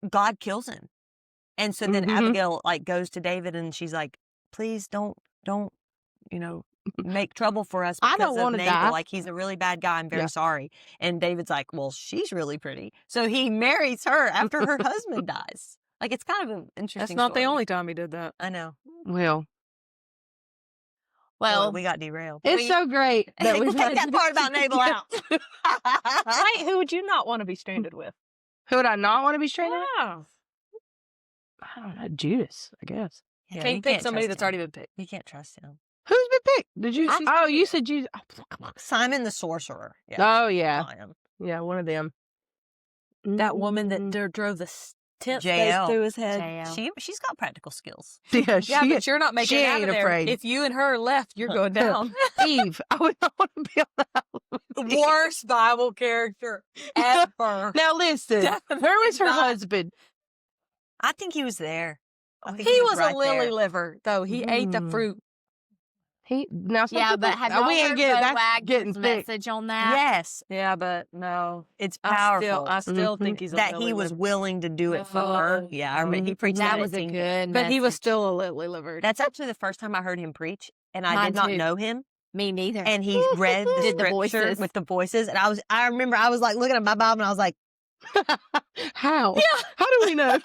God kills him, and so then Mhm. Abigail like goes to David and she's like, please don't make trouble for us. I Because don't of wanna Nabal. die. Like he's a really bad guy. I'm very Yeah. sorry. And David's like, well, she's really pretty, so he marries her after her husband dies. Like it's kind of an interesting. That's not the story. only time he did that. I know. Well, Well, we got derailed. it's so great that we've Take that part about Nabal out. Right? Who would you not want to be stranded with? Who would I not want to be stranded with? Wow. I don't know. Judas, I guess. Yeah, Can't you pick somebody trust that's him. already been picked. You can't trust him. Who's been picked? Did you? I- Oh, you said Judas. Simon the sorcerer. Yeah. Oh, yeah. Lion. Yeah, one of them. That woman Mm. that drove the tent JL. through his head. JL. She's got practical skills. Yeah, Yeah, but you're not making she it out ain't of there. afraid. If you and her left, you're going down. Eve. I would not want to be on that island. Worst Bible character ever. Now listen, Definitely where was her not. husband? I think he was there. I think He was right a lily there. liver, though. He ate the Mm. fruit. He now. some yeah, people- but have we y'all ain't heard getting Bo that's Wagner's getting thick. message on that? Yes, Yeah, but no. it's I powerful. still Mhm. think he's a that lily he was liver. willing to do it for her. Oh. Yeah, I remember he preached That at was a Teen- good But he was message. still a lily liver. That's actually the first time I heard him preach, and I Mine did not too. know him. Me neither. And he read the Did the scripture voices. with the voices, and I remember I was like looking at my Bible, and I was like, How? Yeah. How do we know?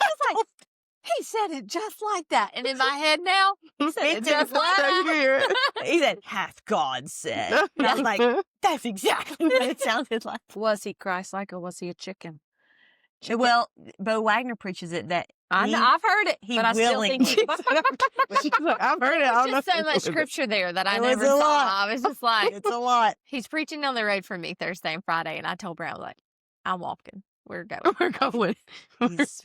he said it just like that. And in my head now, he said it It's just like So you that. hear it. he said, "Hath God said?" And I was like, "That's exactly what it sounded like." Was he Christ-like or was he a chicken? Well, Bo Wagner preaches it that I know, he- I've heard it, he but I still think willingly- She's like, I've heard it. I don't There's just know so if much it's- scripture there that I It was never a saw. lot. I was just like, it's a lot. he's preaching down the road from me Thursday and Friday. And I told Brown, like, I'm walking. We're going. We're going.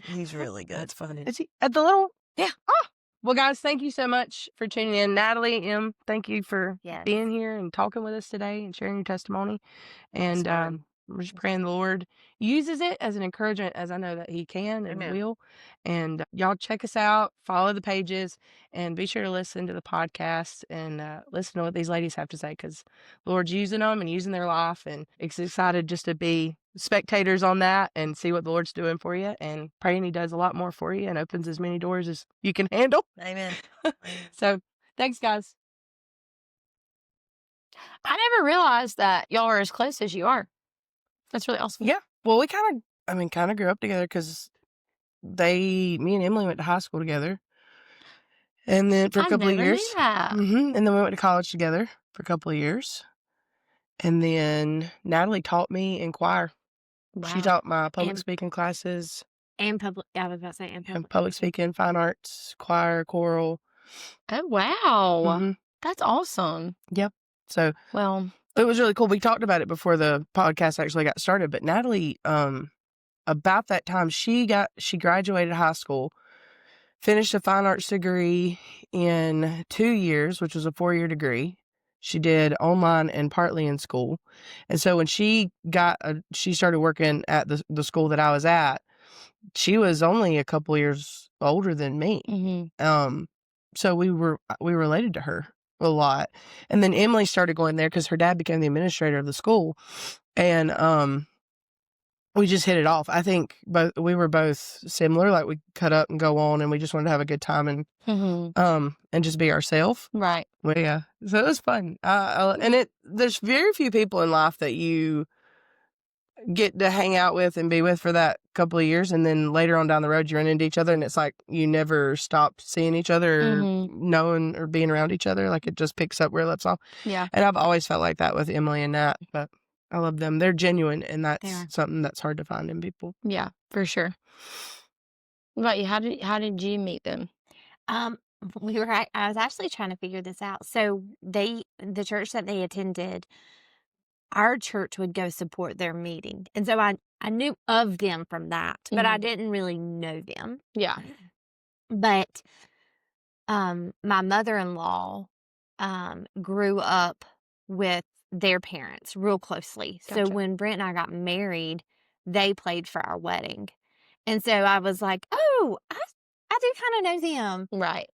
He's really good. That's funny. Is he at the little? Yeah. Oh. Well, guys, thank you so much for tuning in. Natalie, M, thank you for Yes. being here and talking with us today and sharing your testimony. And fun. we're just praying the Lord uses it as an encouragement, as I know that He can and Amen. will. And y'all check us out, follow the pages, and be sure to listen to the podcast and listen to what these ladies have to say, because the Lord's using them and using their life. And it's excited just to be spectators on that and see what the Lord's doing for you, and praying He does a lot more for you and opens as many doors as you can handle. Amen. So thanks, guys. I never realized that y'all are as close as you are. That's really awesome. Yeah. Well, we kind of grew up together because me and Emily went to high school together. And then for a I couple of never knew years. that. And then we went to college together for a couple of years. And then Natalie taught me in choir. She Wow. taught my public And- speaking classes, And public, I was about to say, and public. and public speaking, fine arts, choir, choral. Oh, wow. Mhm. That's awesome. So Well, it was really cool. We talked about it before the podcast actually got started, but Natalie, about that time, she graduated high school, finished a fine arts degree in 2 years, which was a 4-year degree. She did online and partly in school. And so when she started working at the school that I was at, she was only a couple years older than me. mhm. So we were related to her. a lot. And then Emily started going there because her dad became the administrator of the school. And we just hit it off. I think we were both similar. Like, we cut up and go on, and we just wanted to have a good time and just be ourselves. Right. Well, yeah. So it was fun. And there's very few people in life that you get to hang out with and be with for that couple of years, and then later on down the road you run into each other, and it's like you never stopped seeing each other or knowing or being around each other. Like, it just picks up where it lets off. Yeah. And I've always felt like that with Emily and Nat, but I love them. They're genuine, and that's something that's hard to find in people. Yeah, for sure. What about you? How did you meet them? I was actually trying to figure this out. So the church that they attended, our church would go support their meeting. And so I knew of them from that, but I didn't really know them. Yeah. But my mother-in-law grew up with their parents real closely. So Gotcha. when Brent and I got married, they played for our wedding. And so I was like, oh, I do kind of know them. Right.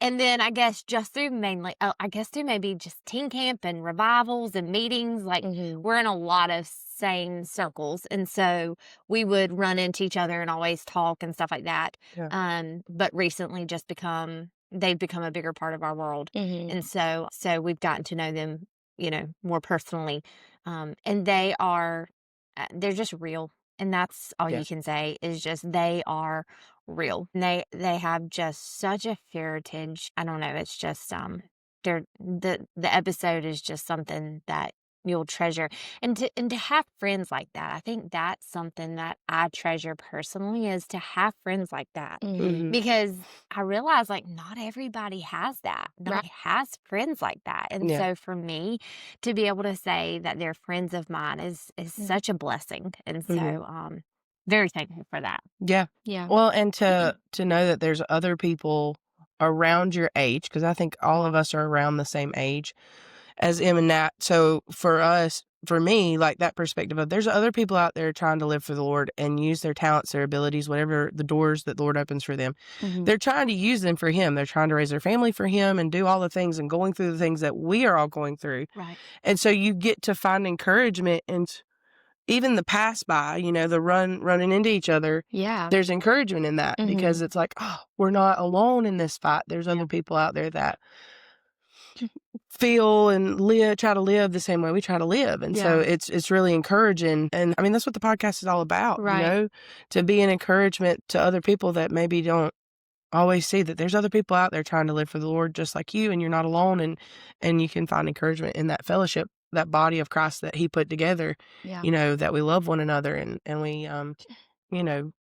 And then I guess just through maybe just teen camp and revivals and meetings, like we're in a lot of same circles. And so we would run into each other and always talk and stuff like that. Yeah. But recently they've become a bigger part of our world. And so we've gotten to know them, more personally. And they're just real. And that's all you can say is just they are real. And they have just such a heritage. I don't know. It's just the episode is just something that you'll treasure, and to have friends like that. I think that's something that I treasure personally, is to have friends like that, because I realize like not everybody has that. Nobody has friends like that, and so for me to be able to say that they're friends of mine is such a blessing, and so very thankful for that. Yeah. Yeah. Well, and to know that there's other people around your age, because I think all of us are around the same age as Em and Nat. So for me, like that perspective of there's other people out there trying to live for the Lord and use their talents, their abilities, whatever the doors that the Lord opens for them. They're trying to use them for Him. They're trying to raise their family for Him and do all the things and going through the things that we are all going through. Right. And so you get to find encouragement, and even the pass by, the running into each other. Yeah. There's encouragement in that because it's like, oh, we're not alone in this fight. There's other people out there that feel and try to live the same way we try to live. And so it's really encouraging. And I mean, that's what the podcast is all about, to be an encouragement to other people that maybe don't always see that there's other people out there trying to live for the Lord just like you, and you're not alone, and you can find encouragement in that fellowship, that body of Christ that He put together, that we love one another and we,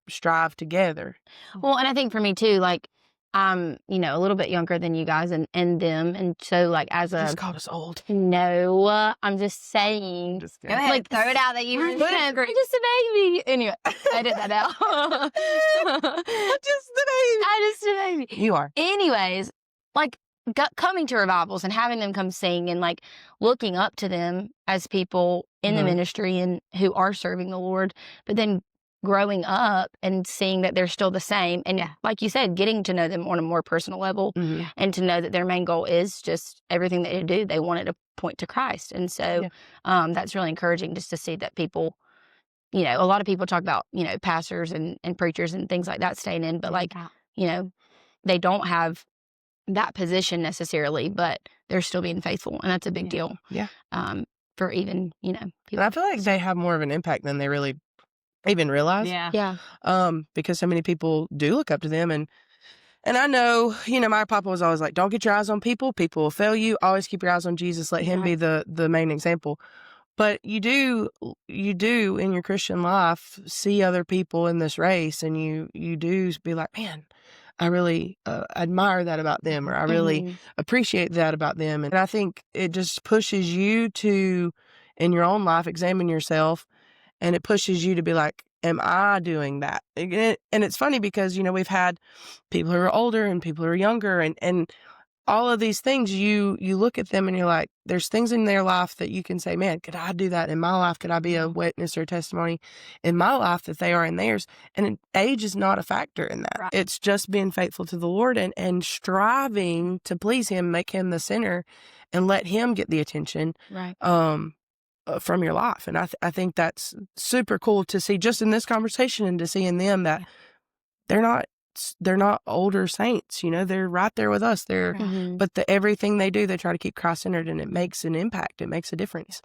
strive together. Well, and I think for me too, like, I'm, a little bit younger than you guys and them. And so, like, as You a. just called us old. No, I'm just saying. Just Go ahead, Like, throw it out that you're I'm just a baby. Anyway, edit that out. Just the baby. I'm just a baby. You are. Anyways, like, coming to revivals and having them come sing and, like, looking up to them as people in the ministry and who are serving the Lord, but then growing up and seeing that they're still the same. And like you said, getting to know them on a more personal level and to know that their main goal is just everything that they do, they want it to point to Christ. And so that's really encouraging just to see that people, a lot of people talk about, pastors and preachers and things like that staying in, but like, they don't have that position necessarily, but they're still being faithful. And that's a big deal. Yeah. For even, people. And I feel like they have more of an impact than they really even realize. Yeah. Because so many people do look up to them. And I know, my papa was always like, don't get your eyes on people. People will fail you. Always keep your eyes on Jesus. Let Him be the main example. But you do in your Christian life see other people in this race, and you do be like, man, I really admire that about them, or I really appreciate that about them. And I think it just pushes you to, in your own life, examine yourself, and it pushes you to be like, am I doing that? And it's funny because, we've had people who are older and people who are younger, and all of these things, you look at them and you're like, there's things in their life that you can say, man, could I do that in my life? Could I be a witness or testimony in my life that they are in theirs? And age is not a factor in that. Right. It's just being faithful to the Lord and striving to please him, make him the center, and let him get the attention Right. from your life. And I think that's super cool to see just in this conversation, and to see in them that they're not older saints, they're right there with us. Mhm. But everything they do, they try to keep Christ centered, and it makes an impact. It makes a difference.